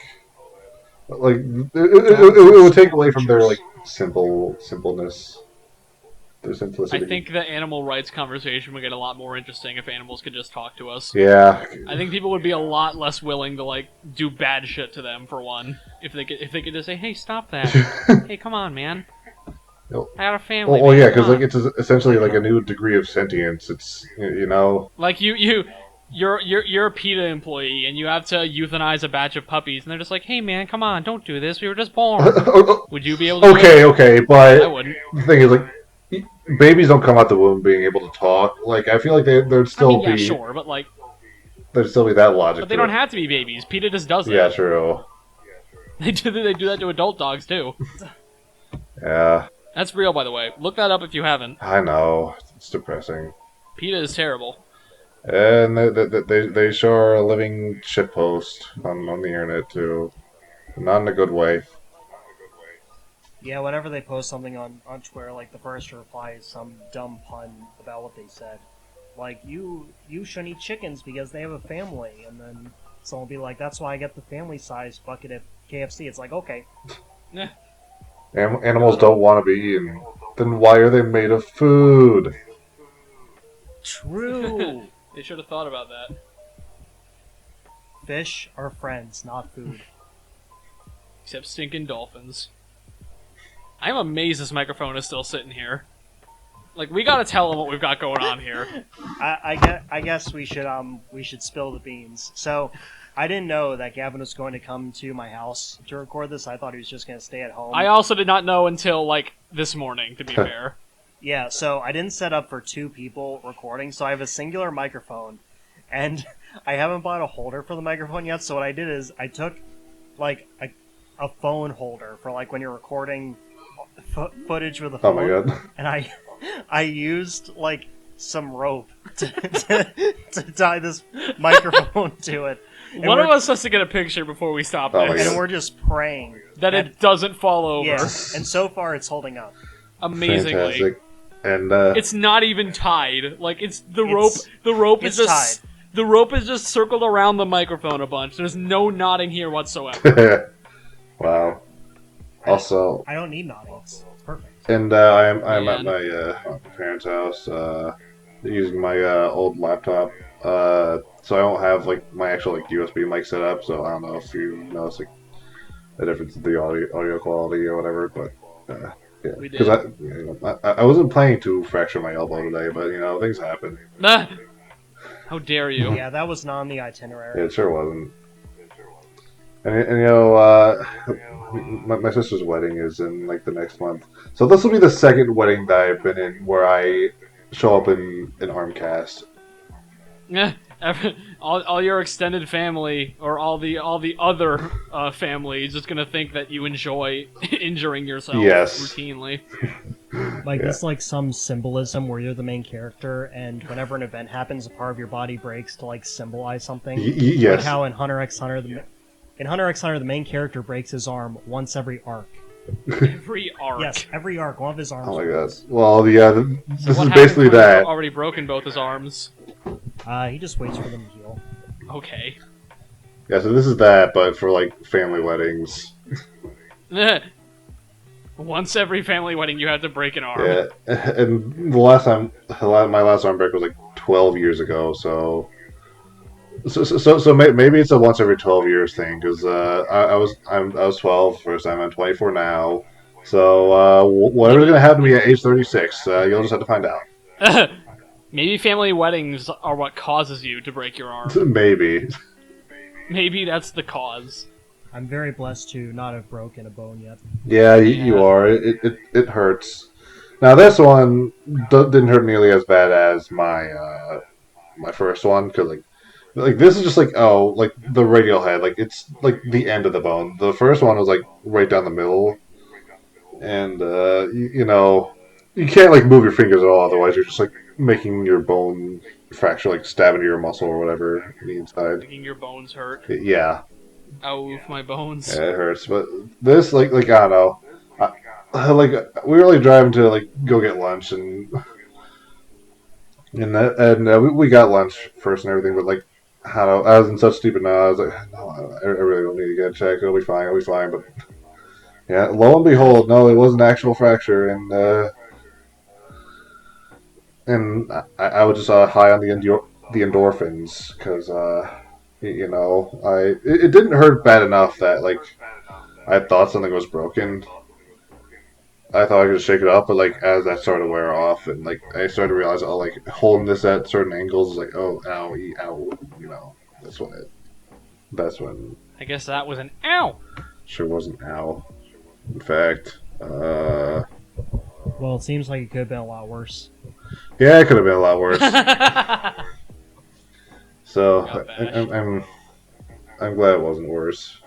[SPEAKER 2] it would take away from their like simpleness, their simplicity.
[SPEAKER 1] I think the animal rights conversation would get a lot more interesting if animals could just talk to us.
[SPEAKER 2] Yeah.
[SPEAKER 1] I think people would be a lot less willing to like do bad shit to them for one. If they could just say, "Hey, stop that! Hey, come on, man!
[SPEAKER 2] Nope.
[SPEAKER 1] I got a family."
[SPEAKER 2] Well,
[SPEAKER 1] man.
[SPEAKER 2] yeah,
[SPEAKER 1] Come
[SPEAKER 2] because like
[SPEAKER 1] on."
[SPEAKER 2] it's essentially like a new degree of sentience. It's you know.
[SPEAKER 1] Like you're a PETA employee and you have to euthanize a batch of puppies, and they're just like, "Hey, man, come on, don't do this. We were just born." Would you be able to?
[SPEAKER 2] Okay, but
[SPEAKER 1] I wouldn't.
[SPEAKER 2] the thing is, like, babies don't come out the womb being able to talk. Like, I feel like there'd still
[SPEAKER 1] Yeah,
[SPEAKER 2] be
[SPEAKER 1] sure, but like,
[SPEAKER 2] there'd still be that logic.
[SPEAKER 1] but they
[SPEAKER 2] to
[SPEAKER 1] don't
[SPEAKER 2] it.
[SPEAKER 1] have to be babies. PETA just does it.
[SPEAKER 2] Yeah, true.
[SPEAKER 1] They do that to adult dogs too.
[SPEAKER 2] Yeah,
[SPEAKER 1] That's real, by the way. Look that up if you haven't.
[SPEAKER 2] I know. It's depressing.
[SPEAKER 1] PETA is terrible.
[SPEAKER 2] And they sure are a living shitpost on the internet too. Not in a good way.
[SPEAKER 3] Yeah, whenever they post something on Twitter, like the first reply is some dumb pun about what they said. Like, you shouldn't eat chickens because they have a family. And then someone will be like, that's why I get the family size bucket at KFC. It's like, okay.
[SPEAKER 2] Animals don't want to be eaten. Then why are they made of food?
[SPEAKER 3] True.
[SPEAKER 1] They should have thought about that.
[SPEAKER 3] Fish are friends, not food.
[SPEAKER 1] Except stinking dolphins. I'm amazed this microphone is still sitting here. Like, we gotta tell them what we've got going on here.
[SPEAKER 3] I guess we should spill the beans. So, I didn't know that Gavin was going to come to my house to record this. I thought he was just going to stay at home.
[SPEAKER 1] I also did not know until, like, this morning, to be fair.
[SPEAKER 3] Yeah, so I didn't set up for 2 people recording, so I have a singular microphone, and I haven't bought a holder for the microphone yet, so what I did is I took, like, a phone holder for like when you're recording footage with a
[SPEAKER 2] Oh
[SPEAKER 3] phone.
[SPEAKER 2] my god.
[SPEAKER 3] And I used like some rope to tie this microphone to it. And
[SPEAKER 1] One of
[SPEAKER 3] we're-
[SPEAKER 1] us has to get a picture before we stop
[SPEAKER 2] Oh my
[SPEAKER 1] this.
[SPEAKER 2] God.
[SPEAKER 3] And we're just praying
[SPEAKER 1] That it doesn't fall over.
[SPEAKER 3] Yeah, and so far it's holding up.
[SPEAKER 1] Amazingly.
[SPEAKER 2] Fantastic. And
[SPEAKER 1] It's not even tied. Like it's the rope.
[SPEAKER 3] It's-
[SPEAKER 1] The rope is
[SPEAKER 3] it's
[SPEAKER 1] just
[SPEAKER 3] tied.
[SPEAKER 1] the rope is just circled around the microphone a bunch. There's no knotting here whatsoever.
[SPEAKER 2] wow. Also,
[SPEAKER 3] I don't need knotting. It's perfect.
[SPEAKER 2] and I'm at
[SPEAKER 1] Man.
[SPEAKER 2] my parents' house using my old laptop. So I don't have like my actual like USB mic set up. So I don't know if you notice like the difference in the audio quality or whatever. But yeah,
[SPEAKER 1] We did.
[SPEAKER 2] because I wasn't planning to fracture my elbow today, but things happen.
[SPEAKER 1] Nah. How dare you?
[SPEAKER 3] Yeah, that was not on the itinerary.
[SPEAKER 2] It sure wasn't. And my sister's wedding is in like the next month, so this will be the second wedding that I've been in where I show up in an arm cast.
[SPEAKER 1] Yeah. All your extended family or all the other family is just gonna think that you enjoy injuring yourself
[SPEAKER 2] Yes.
[SPEAKER 1] routinely.
[SPEAKER 3] Like
[SPEAKER 2] Yeah.
[SPEAKER 3] it's like some symbolism where you're the main character, and whenever an event happens, a part of your body breaks to like symbolize something. Like
[SPEAKER 2] Yes.
[SPEAKER 3] how in Hunter x Hunter, the main character breaks his arm once every arc.
[SPEAKER 1] Every arc.
[SPEAKER 3] Yes, every arc, one of his arms.
[SPEAKER 2] Oh my god.
[SPEAKER 3] breaks.
[SPEAKER 2] Well, yeah. This
[SPEAKER 1] What
[SPEAKER 2] is
[SPEAKER 1] happens
[SPEAKER 2] basically
[SPEAKER 1] when he's
[SPEAKER 2] that.
[SPEAKER 1] already broken both his arms.
[SPEAKER 3] He just waits for them to heal.
[SPEAKER 1] Okay.
[SPEAKER 2] Yeah. So this is that, but for like family weddings.
[SPEAKER 1] Once every family wedding, you have to break an arm.
[SPEAKER 2] Yeah. And the last time, my last arm break was like 12 years ago. So maybe it's a once every 12 years thing because I was 12 first time. I'm 24 now. So whatever's gonna happen to me at age 36, you'll just have to find out.
[SPEAKER 1] Maybe family weddings are what causes you to break your arm.
[SPEAKER 2] Maybe.
[SPEAKER 1] Maybe that's the cause.
[SPEAKER 3] I'm very blessed to not have broken a bone yet.
[SPEAKER 2] Yeah, you
[SPEAKER 1] Yeah.
[SPEAKER 2] are. It hurts. Now this one didn't hurt nearly as bad as my my first one because like this is just like like the radial head, like it's like the end of the bone. The first one was like right down the middle, and you can't like move your fingers at all. Otherwise, you're just like making your bone fracture, like stabbing your muscle or whatever in the inside.
[SPEAKER 1] Making your bones hurt.
[SPEAKER 2] Yeah.
[SPEAKER 1] Oof, my bones.
[SPEAKER 2] Yeah, it hurts. But this, like I don't know. Like we were like driving to like go get lunch and we got lunch first and everything. But like I don't know, I was in such deep no. I was like, no, I really don't need to get checked. It'll be fine. It'll be fine. But yeah, lo and behold, no, it was an actual fracture, and I was just high on the endorphins because it didn't hurt bad enough that like I thought something was broken. I thought I could shake it off, but like as that started to wear off, and like I started to realize, like holding this at certain angles is like, ow, ow, that's when
[SPEAKER 1] I guess that was an ow.
[SPEAKER 2] sure wasn't ow. In fact,
[SPEAKER 3] Well, it seems like it could have been a lot worse.
[SPEAKER 2] yeah, it could have been a lot worse. So
[SPEAKER 1] Got bashed.
[SPEAKER 2] I'm glad it wasn't worse.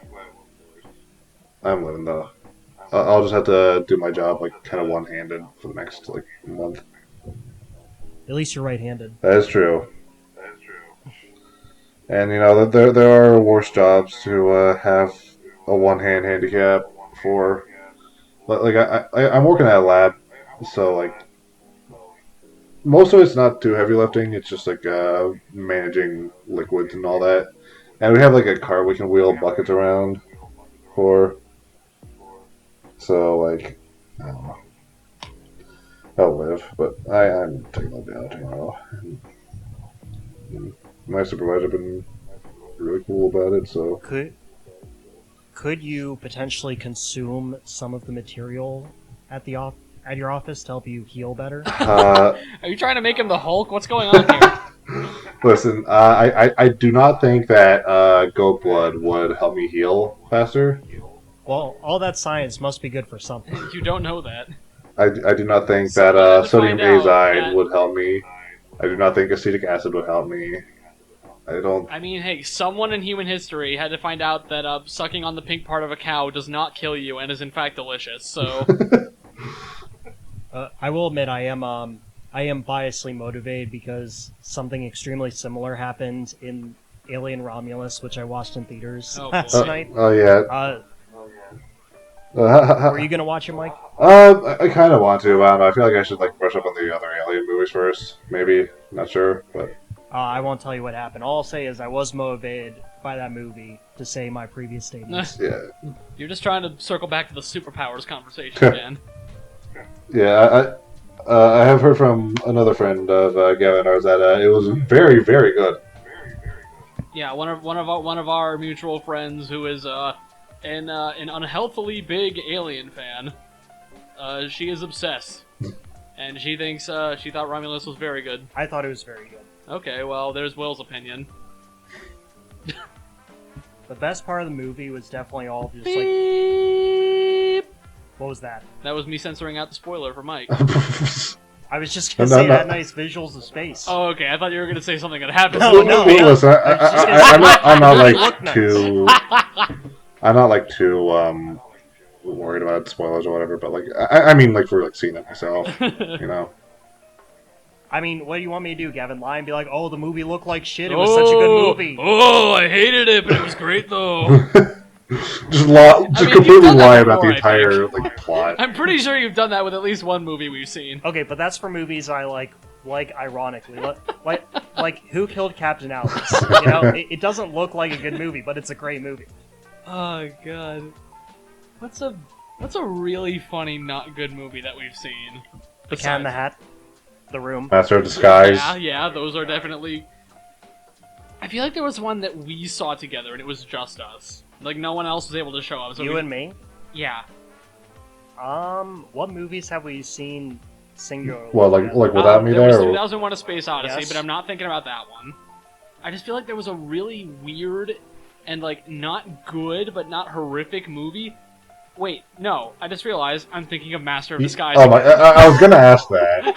[SPEAKER 2] I'm living though. I'll just have to do my job like kind of one-handed for the next like month.
[SPEAKER 3] At least you're right-handed.
[SPEAKER 2] That is true. And there are worse jobs to have a one-hand handicap for. Like I'm working at a lab, so like most of it's not too heavy lifting. It's just like managing liquids and all that. And we have like a cart we can wheel buckets around for. So like, I don't know. I'll live, but I'm taking a day out tomorrow. And my supervisor been really cool about it. So
[SPEAKER 3] Could you potentially consume some of the material at your office to help you heal better?
[SPEAKER 1] Are you trying to make him the Hulk? What's going on here?
[SPEAKER 2] Listen, I do not think that goat blood would help me heal faster.
[SPEAKER 3] Well, all that science must be good for something.
[SPEAKER 1] You don't know that.
[SPEAKER 2] I do not think
[SPEAKER 1] So
[SPEAKER 2] that
[SPEAKER 1] to
[SPEAKER 2] sodium
[SPEAKER 1] find out
[SPEAKER 2] azide
[SPEAKER 1] that-
[SPEAKER 2] would help me. I do not think acetic acid would help me. I don't.
[SPEAKER 1] I mean, hey, someone in human history had to find out that sucking on the pink part of a cow does not kill you and is in fact delicious. So,
[SPEAKER 3] I will admit I am biasly motivated because something extremely similar happened in Alien Romulus, which I watched in theaters
[SPEAKER 1] Oh,
[SPEAKER 3] last
[SPEAKER 1] boy.
[SPEAKER 3] night.
[SPEAKER 2] Oh yeah.
[SPEAKER 3] Were you gonna watch it, Mike?
[SPEAKER 2] I kind of want to. I don't know. I feel like I should like brush up on the other Alien movies first. Maybe. Not sure, but
[SPEAKER 3] I won't tell you what happened. All I'll say is I was motivated by that movie to say my previous statements.
[SPEAKER 2] yeah.
[SPEAKER 1] You're just trying to circle back to the superpowers conversation again.
[SPEAKER 2] Yeah, I have heard from another friend of Gavin ours that it was very, very good.
[SPEAKER 1] Yeah, one of our mutual friends who is an unhealthily big Alien fan. She is obsessed, and she thinks she thought Romulus was very good.
[SPEAKER 3] I thought it was very good.
[SPEAKER 1] Okay, well, there's Will's opinion.
[SPEAKER 3] The best part of the movie was definitely all just like...
[SPEAKER 1] Beep.
[SPEAKER 3] What was that?
[SPEAKER 1] That was me censoring out the spoiler for Mike.
[SPEAKER 3] I was just gonna
[SPEAKER 2] No,
[SPEAKER 3] say
[SPEAKER 2] no.
[SPEAKER 3] that nice visuals of space.
[SPEAKER 1] Oh, okay. I thought you were gonna say something that happened.
[SPEAKER 3] No, no.
[SPEAKER 2] Listen, I'm not
[SPEAKER 3] Look
[SPEAKER 2] like
[SPEAKER 3] nice.
[SPEAKER 2] too. I'm not like too worried about spoilers or whatever. But like, I mean, like for like seeing it myself, you know.
[SPEAKER 3] I mean, what do you want me to do, Gavin? Lie and be like, oh, the movie looked like shit, it was such a good movie.
[SPEAKER 1] Oh, I hated it, but it was great though.
[SPEAKER 2] Just
[SPEAKER 1] you've
[SPEAKER 2] completely
[SPEAKER 1] done that
[SPEAKER 2] lie about
[SPEAKER 1] before,
[SPEAKER 2] the
[SPEAKER 1] I
[SPEAKER 2] entire like plot.
[SPEAKER 1] I'm pretty sure you've done that with at least one movie we've seen.
[SPEAKER 3] Okay, but that's for movies I like ironically. Like Who Killed Captain Alice? You know, it doesn't look like a good movie, but it's a great movie.
[SPEAKER 1] Oh god, what's a really funny not good movie that we've seen?
[SPEAKER 3] The Cat in the Hat, The Room.
[SPEAKER 2] Master of Disguise.
[SPEAKER 1] Yeah, those are definitely. I feel like there was one that we saw together and it was just us. Like no one else was able to show up. So
[SPEAKER 3] You and me.
[SPEAKER 1] Yeah.
[SPEAKER 3] What movies have we seen singularly?
[SPEAKER 2] Well, like without me
[SPEAKER 1] there was
[SPEAKER 2] there. Or...
[SPEAKER 1] 2001: A Space Odyssey,
[SPEAKER 3] Yes.
[SPEAKER 1] but I'm not thinking about that one. I just feel like there was a really weird and like not good but not horrific movie. Wait, no, I just realized I'm thinking of Master of Disguise.
[SPEAKER 2] Oh my! I was gonna ask that.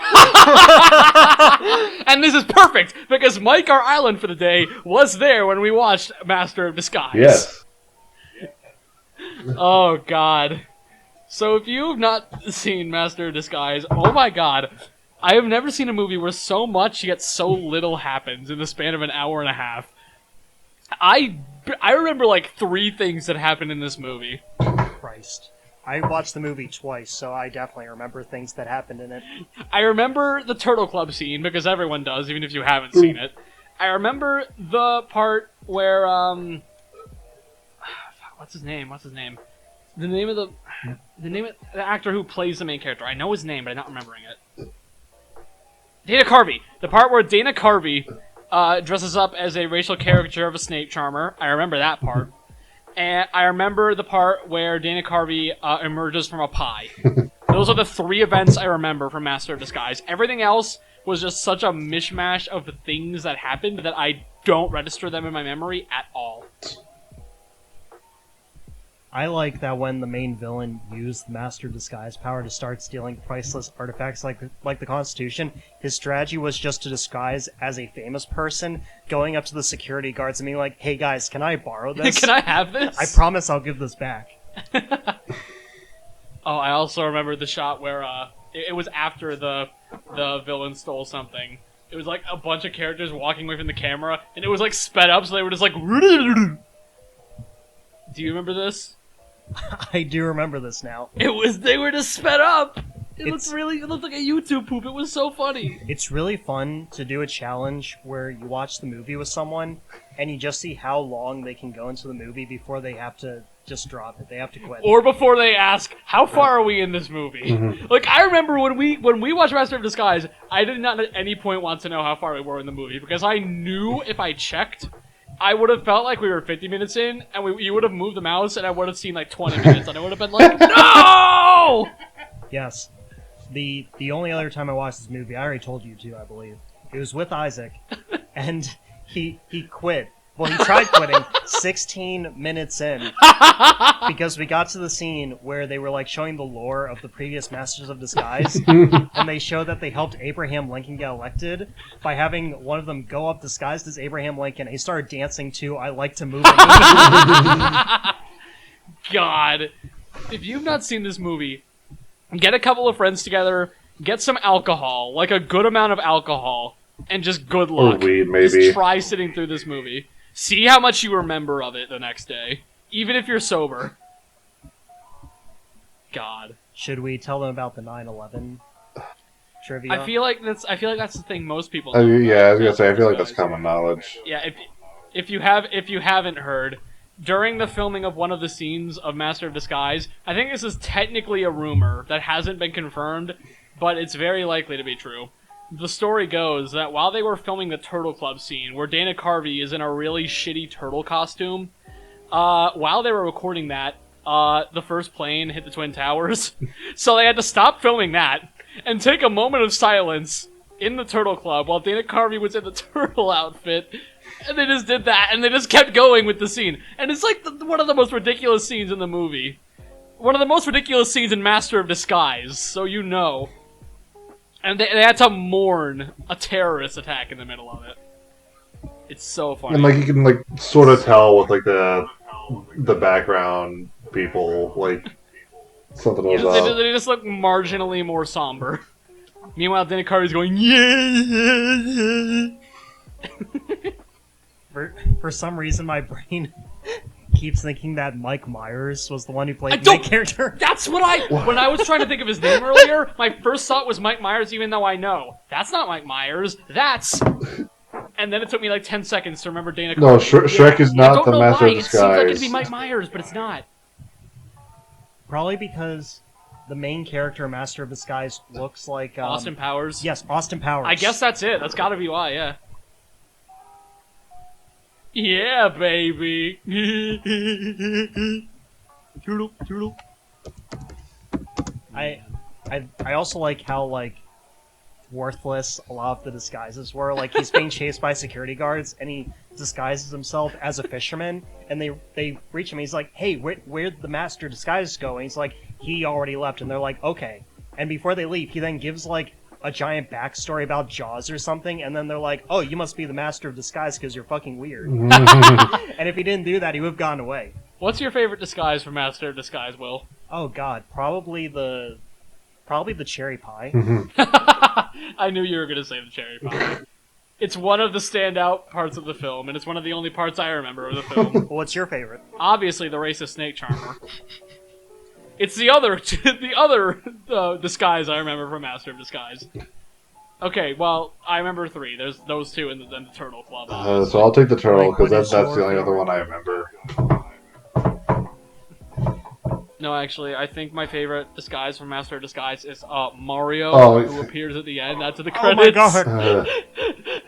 [SPEAKER 1] And this is perfect because Mike, our island for the day, was there when we watched Master of Disguise.
[SPEAKER 2] Yes.
[SPEAKER 1] Oh god. So if you've not seen Master of Disguise, oh my god. I have never seen a movie where so much yet so little happens in the span of an hour and a half. I remember like 3 things that happened in this movie.
[SPEAKER 3] Christ. I watched the movie twice, so I definitely remember things that happened in it.
[SPEAKER 1] I remember the Turtle Club scene, because everyone does, even if you haven't seen it. I remember the part where, what's his name? The name of the actor who plays the main character. I know his name, but I'm not remembering it. Dana Carvey. The part where Dana Carvey dresses up as a racial caricature of a snake charmer. I remember that part. And I remember the part where Dana Carvey emerges from a pie. Those are the 3 events I remember from Master of Disguise. Everything else was just such a mishmash of things that happened that I don't register them in my memory at all.
[SPEAKER 3] I like that when the main villain used the Master Disguise power to start stealing priceless artifacts like the Constitution, his strategy was just to disguise as a famous person, going up to the security guards and being like, hey guys, can I borrow this?
[SPEAKER 1] Can I have this?
[SPEAKER 3] I promise I'll give this back.
[SPEAKER 1] Oh, I also remember the shot where it was after the villain stole something. It was like a bunch of characters walking away from the camera, and it was like sped up, so they were just like... Do you remember this?
[SPEAKER 3] I do remember this now.
[SPEAKER 1] They were just sped up. It
[SPEAKER 3] It's-
[SPEAKER 1] looked like a YouTube poop. It was so funny.
[SPEAKER 3] It's really fun to do a challenge where you watch the movie with someone and you just see how long they can go into the movie before they have to just drop it. They have to quit.
[SPEAKER 1] Or before they ask, how far are we in this movie?
[SPEAKER 2] Mhm.
[SPEAKER 1] Like, I remember when we watched Master of Disguise, I did not at any point want to know how far we were in the movie, because I knew if I checked, I would have felt like we were 50 minutes in, and you would have moved the mouse, and I would have seen like 20 minutes, and I would have been like, no!
[SPEAKER 3] Yes. The only other time I watched this movie, I already told you to, I believe. It was with Isaac, and he quit Well, he tried quitting 16 minutes in because we got to the scene where they were like showing the lore of the previous Masters of Disguise, and they show that they helped Abraham Lincoln get elected by having one of them go up disguised as Abraham Lincoln. And he started dancing to "I Like to Move."
[SPEAKER 1] God, if you've not seen this movie, get a couple of friends together, get some alcohol, like a good amount of alcohol, and just good luck.
[SPEAKER 2] Or weed, maybe.
[SPEAKER 1] Just try sitting through this movie. See how much you remember of it the next day, even if you're sober. God.
[SPEAKER 3] Should we tell them about the 9/11 trivia?
[SPEAKER 1] I feel like that's the thing most people.
[SPEAKER 2] Yeah, I was gonna say, I feel like that's common knowledge.
[SPEAKER 1] Yeah, if you haven't heard, during the filming of one of the scenes of Master of Disguise, I think this is technically a rumor that hasn't been confirmed, but it's very likely to be true. The story goes that while they were filming the Turtle Club scene, where Dana Carvey is in a really shitty turtle costume, while they were recording that, the first plane hit the Twin Towers. So they had to stop filming that and take a moment of silence in the Turtle Club while Dana Carvey was in the turtle outfit. And they just did that, and they just kept going with the scene. And it's like one of the most ridiculous scenes in the movie. One of the most ridiculous scenes in Master of Disguise, so you know. And they had to mourn a terrorist attack in the middle of it. It's so funny.
[SPEAKER 2] And like you can like sort of tell with like the background people, like something was up.
[SPEAKER 1] They just look marginally more somber. Meanwhile, Dana Carvey's going, yeah.
[SPEAKER 3] For some reason, my brain keeps thinking that Mike Myers was the one who played the main character.
[SPEAKER 1] That's what when I was trying to think of his name earlier, my first thought was Mike Myers, even though I know that's not Mike Myers. That's. And then it took me like 10 seconds to remember Dana Carvey.
[SPEAKER 2] No, Shrek is not the Master of Disguise.
[SPEAKER 1] It seems like it'd be Mike Myers, but it's not.
[SPEAKER 3] Probably because the main character, Master of Disguise, looks like
[SPEAKER 1] Austin Powers.
[SPEAKER 3] Yes, Austin Powers.
[SPEAKER 1] I guess that's it. That's gotta be why. Yeah. Yeah, baby. Turtle.
[SPEAKER 3] I also like how like worthless a lot of the disguises were. Like he's being chased by security guards, and he disguises himself as a fisherman. And they reach him. He's like, "Hey, where'd the Master Disguise go?" And he's like, "He already left." And they're like, "Okay." And before they leave, he then gives like a giant backstory about Jaws or something, and then they're like, "Oh, you must be the Master of Disguise because you're fucking weird." And if he didn't do that, he would have gone away.
[SPEAKER 1] What's your favorite disguise from Master of Disguise, Will?
[SPEAKER 3] Oh God, probably the cherry pie.
[SPEAKER 1] I knew you were gonna say the cherry pie. It's one of the standout parts of the film, and it's one of the only parts I remember of the film.
[SPEAKER 3] Well, what's your favorite?
[SPEAKER 1] Obviously, the racist snake charmer. It's the other disguise I remember from Master of Disguise. Okay, well, I remember 3. There's those 2 and the Turtle Club.
[SPEAKER 2] So I'll take the turtle because that's the only other one I remember.
[SPEAKER 1] No, actually, I think my favorite disguise from Master of Disguise is Mario, who appears at the end after the credits.
[SPEAKER 3] Oh my god!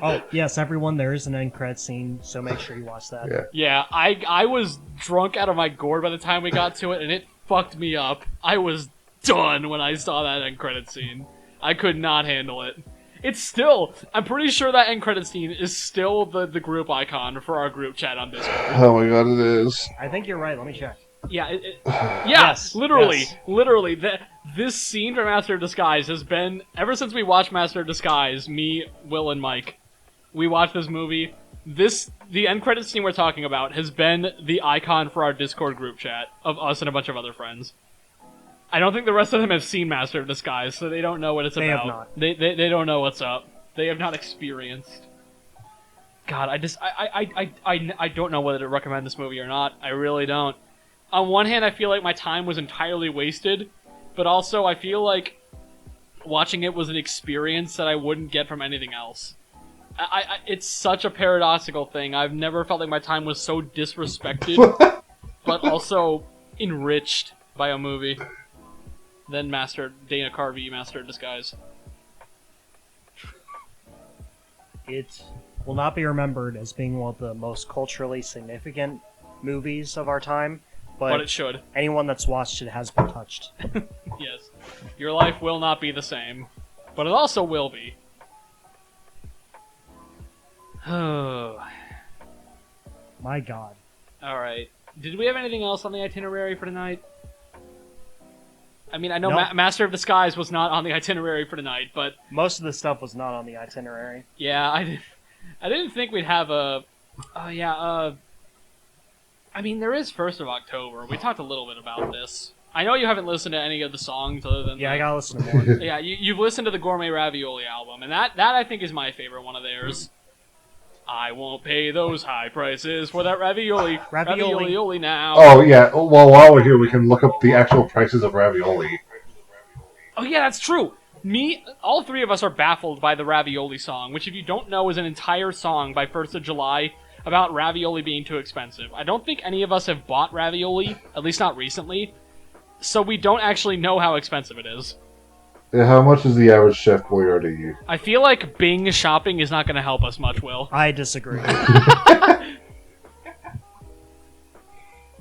[SPEAKER 3] Oh yes, everyone, there is an end credit scene, so make sure you watch that.
[SPEAKER 1] Yeah, I was drunk out of my gourd by the time we got to it, and it fucked me up. I was done when I saw that end credit scene. I could not handle it. It's still, I'm pretty sure that end credit scene is still the group icon for our group chat on Discord.
[SPEAKER 2] Oh my god, it is.
[SPEAKER 3] I think you're right. Let me check.
[SPEAKER 1] Yeah,
[SPEAKER 3] Yes,
[SPEAKER 1] literally. This scene from Master of Disguise has been, ever since we watched Master of Disguise, me, Will, and Mike, we watched this movie. The end credits scene we're talking about has been the icon for our Discord group chat of us and a bunch of other friends. I don't think the rest of them have seen Master of Disguise, so they don't know what it's about.
[SPEAKER 3] They have not.
[SPEAKER 1] They don't know what's up. They have not experienced. God, I don't know whether to recommend this movie or not. I really don't. On one hand, I feel like my time was entirely wasted, but also I feel like watching it was an experience that I wouldn't get from anything else. It's such a paradoxical thing. I've never felt like my time was so disrespected, but also enriched by a movie than Dana Carvey, Master of Disguise.
[SPEAKER 3] It will not be remembered as being one of the most culturally significant movies of our time,
[SPEAKER 1] but it should.
[SPEAKER 3] Anyone that's watched it has been touched.
[SPEAKER 1] Yes. Your life will not be the same, but it also will be.
[SPEAKER 3] My God.
[SPEAKER 1] All right. Did we have anything else on the itinerary for tonight? I mean, I know
[SPEAKER 3] Nope.
[SPEAKER 1] Master of Disguise was not on the itinerary for tonight, but
[SPEAKER 3] Most of the stuff was not on the itinerary.
[SPEAKER 1] yeah, I didn't think we'd have a. I mean, there is 1st of October. We talked a little bit about this. I know you haven't listened to any of the songs other than
[SPEAKER 3] Yeah, I gotta listen to more.
[SPEAKER 1] yeah, you've listened to the Gourmet Ravioli album, and that I think is my favorite one of theirs. I won't pay those high prices for that ravioli.
[SPEAKER 3] Ravioli.
[SPEAKER 1] Now.
[SPEAKER 2] Oh yeah. Well, while we're here, we can look up the actual prices of ravioli.
[SPEAKER 1] Oh yeah, that's true. All three of us are baffled by the ravioli song, which if you don't know is an entire song by 1st of July about ravioli being too expensive. I don't think any of us have bought ravioli, at least not recently, so we don't actually know how expensive it is.
[SPEAKER 2] How much is the average Chef Boyardee?
[SPEAKER 1] I feel like Bing shopping is not going to help us much, Will.
[SPEAKER 3] I disagree.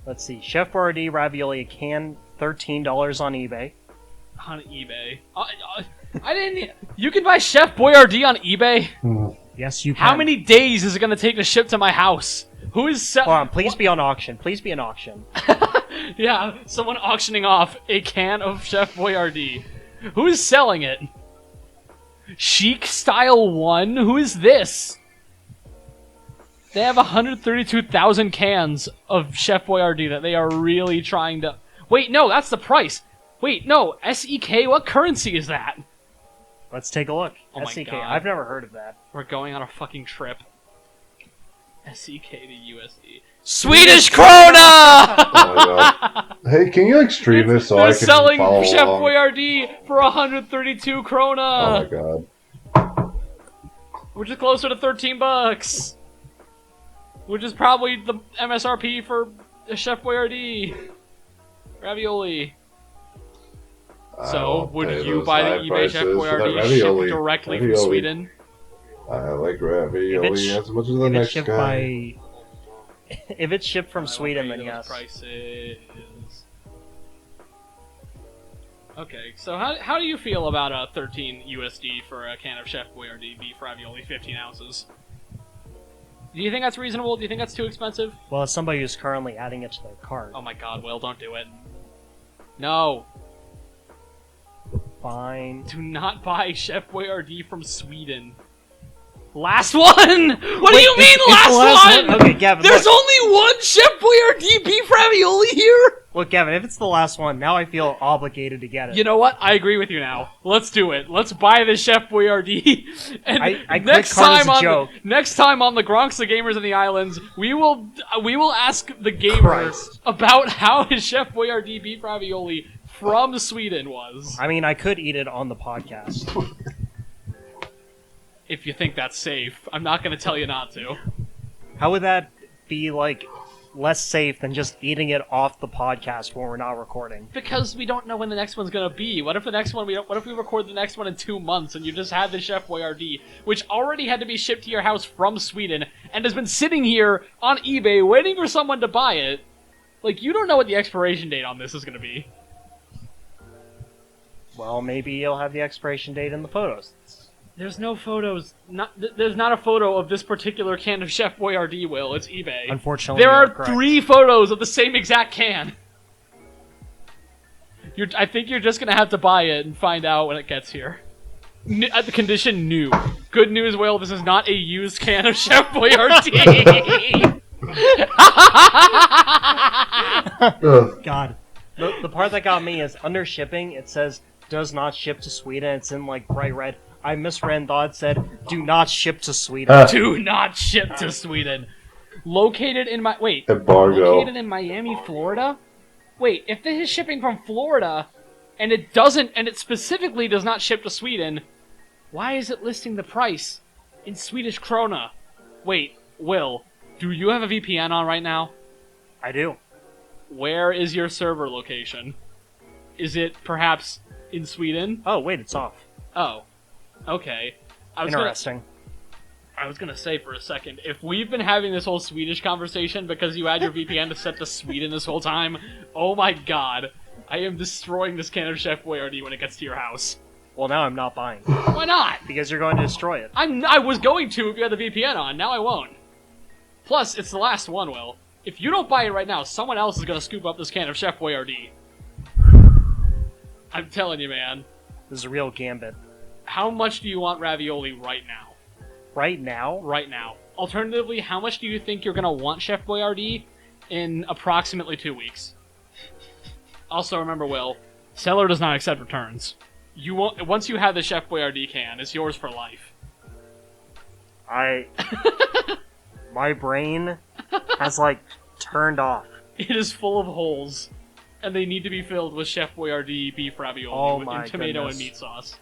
[SPEAKER 3] Let's see. Chef Boyardee ravioli, a can, $13 on eBay.
[SPEAKER 1] On eBay. I didn't... You can buy Chef Boyardee on eBay?
[SPEAKER 3] Yes, you can.
[SPEAKER 1] How many days is it going to take to ship to my house? Who is selling...
[SPEAKER 3] Hold on, please be on auction. Please be an auction.
[SPEAKER 1] Yeah, someone auctioning off a can of Chef Boyardee. Who is selling it? Chic Style 1? Who is this? They have 132,000 cans of Chef Boyardee that they are really trying to... Wait, no, that's the price. Wait, no, SEK? What currency is that?
[SPEAKER 3] Let's take a look.
[SPEAKER 1] Oh my
[SPEAKER 3] SEK.
[SPEAKER 1] God.
[SPEAKER 3] I've never heard of that.
[SPEAKER 1] We're going on a fucking trip. SEK to USD. Swedish krona!
[SPEAKER 2] Oh my god. Hey, can you stream this so I
[SPEAKER 1] They're
[SPEAKER 2] can
[SPEAKER 1] selling
[SPEAKER 2] follow
[SPEAKER 1] Chef
[SPEAKER 2] along?
[SPEAKER 1] Boyardee for 132
[SPEAKER 2] Oh my
[SPEAKER 1] krona,
[SPEAKER 2] god.
[SPEAKER 1] which is closer to $13, which is probably the MSRP for Chef Boyardee ravioli. So, would you buy the eBay Chef Boyardee shipped directly from Sweden?
[SPEAKER 2] I like
[SPEAKER 3] If
[SPEAKER 2] ravioli
[SPEAKER 3] it's-
[SPEAKER 2] as much as the
[SPEAKER 3] If it's
[SPEAKER 2] next
[SPEAKER 3] shipped
[SPEAKER 2] guy.
[SPEAKER 3] if it's shipped from
[SPEAKER 1] I will
[SPEAKER 3] Sweden,
[SPEAKER 1] pay
[SPEAKER 3] then
[SPEAKER 1] those
[SPEAKER 3] yes.
[SPEAKER 1] prices. Okay, so how do you feel about 13 USD for a can of Chef Boyardee beef ravioli, 15 ounces? Do you think that's reasonable? Do you think that's too expensive?
[SPEAKER 3] Well, as somebody who's currently adding it to their cart,
[SPEAKER 1] Oh my god, Will, don't do it. No,
[SPEAKER 3] fine.
[SPEAKER 1] do not buy Chef Boyardee from Sweden. Last one? What do you mean
[SPEAKER 3] it's the
[SPEAKER 1] last one?
[SPEAKER 3] Okay, Gavin.
[SPEAKER 1] There's
[SPEAKER 3] look,
[SPEAKER 1] only one Chef Boyardee beef ravioli here?
[SPEAKER 3] look, Gavin. If it's the last one, now I feel obligated to get it.
[SPEAKER 1] You know what? I agree with you now. Let's do it. Let's buy the Chef Boyardee. And
[SPEAKER 3] I
[SPEAKER 1] next
[SPEAKER 3] clicked cart as
[SPEAKER 1] time
[SPEAKER 3] a
[SPEAKER 1] on
[SPEAKER 3] joke.
[SPEAKER 1] next time on the Gronks, the Gamers in the Islands, we will ask the gamer
[SPEAKER 3] Christ.
[SPEAKER 1] about how his Chef Boyardee beef ravioli from Sweden was.
[SPEAKER 3] I mean, I could eat it on the podcast.
[SPEAKER 1] If you think that's safe, I'm not going to tell you not to.
[SPEAKER 3] How would that be like less safe than just eating it off the podcast when we're not recording?
[SPEAKER 1] Because we don't know when the next one's gonna be. What if the next one what if we record the next one in 2 months and you just had the Chef Boyardee, which already had to be shipped to your house from Sweden and has been sitting here on eBay waiting for someone to buy it? Like, you don't know what the expiration date on this is gonna be.
[SPEAKER 3] Well, maybe you'll have the expiration date in the photos.
[SPEAKER 1] There's no photos. There's not a photo of this particular can of Chef Boyardee, Will. It's eBay.
[SPEAKER 3] Unfortunately,
[SPEAKER 1] There
[SPEAKER 3] you
[SPEAKER 1] are
[SPEAKER 3] correct.
[SPEAKER 1] 3 photos of the same exact can. I think you're just gonna have to buy it and find out when it gets here. At the condition new. Good news, Will. This is not a used can of Chef Boyardee.
[SPEAKER 2] Ugh.
[SPEAKER 3] God. The part that got me is under shipping, it says does not ship to Sweden. It's in like bright red. I misread and thought it said do not ship to Sweden.
[SPEAKER 1] Do not ship to Sweden. Located in
[SPEAKER 2] Embargo.
[SPEAKER 1] Located in Miami, Florida? Wait, if this is shipping from Florida and it specifically does not ship to Sweden, why is it listing the price in Swedish krona? Wait, Will, do you have a VPN on right now?
[SPEAKER 3] I do.
[SPEAKER 1] Where is your server location? Is it perhaps in Sweden?
[SPEAKER 3] Oh, wait, it's off.
[SPEAKER 1] Oh, okay. I was gonna say for a second, if we've been having this whole Swedish conversation because you had your VPN to set to Sweden this whole time, oh my god, I am destroying this can of Chef Boyardee when it gets to your house.
[SPEAKER 3] Well, now I'm not buying
[SPEAKER 1] Why not?
[SPEAKER 3] because you're going to destroy it.
[SPEAKER 1] I was going to if you had the VPN on. Now I won't. Plus, it's the last one, Will. If you don't buy it right now, someone else is gonna scoop up this can of Chef Boyardee. I'm telling you, man.
[SPEAKER 3] This is a real gambit.
[SPEAKER 1] How much do you want ravioli right now?
[SPEAKER 3] Right now?
[SPEAKER 1] Right now. Alternatively, how much do you think you're gonna want Chef Boyardee in approximately 2 weeks? Also, remember, Will, seller does not accept returns. You won't, once you have the Chef Boyardee can, it's yours for life.
[SPEAKER 3] My brain has, like, turned off.
[SPEAKER 1] It is full of holes, and they need to be filled with Chef Boyardee beef ravioli
[SPEAKER 3] my
[SPEAKER 1] and tomato
[SPEAKER 3] goodness.
[SPEAKER 1] and meat sauce.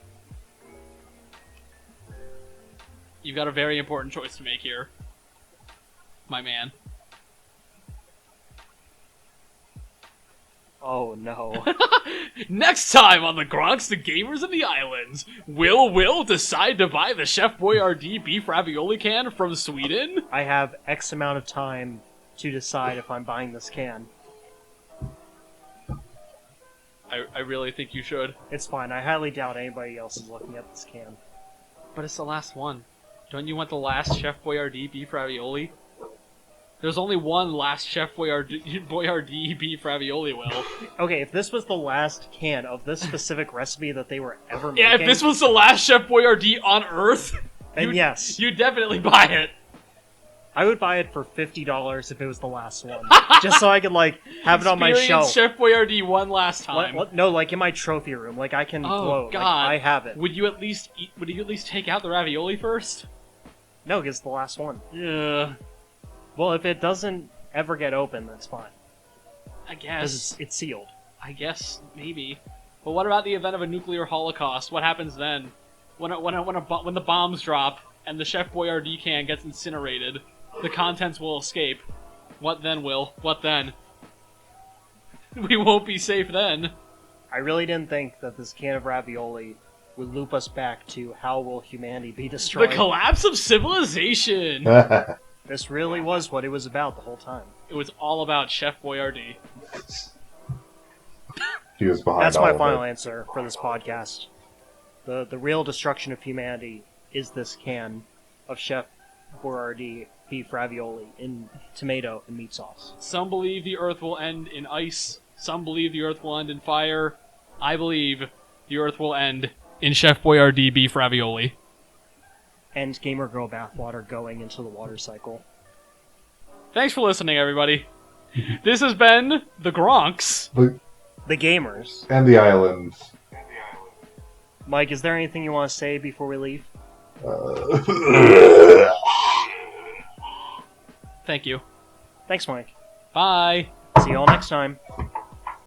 [SPEAKER 1] You've got a very important choice to make here, my man.
[SPEAKER 3] Oh, no.
[SPEAKER 1] Next time on the Gronks, the Gamers in the Islands, will decide to buy the Chef Boyardee beef ravioli can from Sweden?
[SPEAKER 3] I have X amount of time to decide if I'm buying this can.
[SPEAKER 1] I really think you should.
[SPEAKER 3] It's fine. I highly doubt anybody else is looking at this can.
[SPEAKER 1] But it's the last one. Don't you want the last Chef Boyardee beef ravioli? There's only one last Chef Boyardee beef ravioli, Will.
[SPEAKER 3] Okay, if this was the last can of this specific recipe that they were ever making...
[SPEAKER 1] Yeah, if this was the last Chef Boyardee on Earth,
[SPEAKER 3] then yes.
[SPEAKER 1] you'd definitely buy it.
[SPEAKER 3] I would buy it for $50 if it was the last one. Just so I could, like, have it on my
[SPEAKER 1] Experience
[SPEAKER 3] shelf.
[SPEAKER 1] Chef Boyardee one last time.
[SPEAKER 3] No, like in my trophy room. Like, I can
[SPEAKER 1] Oh,
[SPEAKER 3] gloat.
[SPEAKER 1] God.
[SPEAKER 3] Like, I have it.
[SPEAKER 1] Would you at least take out the ravioli first?
[SPEAKER 3] No, because it's the last one.
[SPEAKER 1] Yeah,
[SPEAKER 3] Well, if it doesn't ever get open, that's fine.
[SPEAKER 1] I
[SPEAKER 3] Because
[SPEAKER 1] guess.
[SPEAKER 3] it's sealed.
[SPEAKER 1] I guess maybe. But what about the event of a nuclear holocaust? What happens then? When the bombs drop and the Chef Boyardee can gets incinerated, the contents will escape. What then, Will? What then? We won't be safe then.
[SPEAKER 3] I really didn't think that this can of ravioli would loop us back to how will humanity be
[SPEAKER 1] The
[SPEAKER 3] destroyed.
[SPEAKER 1] collapse of civilization.
[SPEAKER 3] This really was what it was about the whole time.
[SPEAKER 1] It was all about Chef Boyardee.
[SPEAKER 2] He was behind
[SPEAKER 3] That's
[SPEAKER 2] all
[SPEAKER 3] my
[SPEAKER 2] of
[SPEAKER 3] final
[SPEAKER 2] it.
[SPEAKER 3] answer for this podcast. The real destruction of humanity is this can of Chef Boyardee beef ravioli in tomato and meat sauce.
[SPEAKER 1] Some believe the Earth will end in ice. Some believe the Earth will end in fire. I believe the Earth will end in Chef Boyardee beef ravioli.
[SPEAKER 3] And Gamer Girl bathwater going into the water cycle.
[SPEAKER 1] Thanks for listening, everybody. This has been the Gronks.
[SPEAKER 3] The gamers.
[SPEAKER 2] And the islands.
[SPEAKER 3] Mike, is there anything you want to say before we leave?
[SPEAKER 1] Thank you.
[SPEAKER 3] Thanks, Mike.
[SPEAKER 1] Bye.
[SPEAKER 3] See you all next time.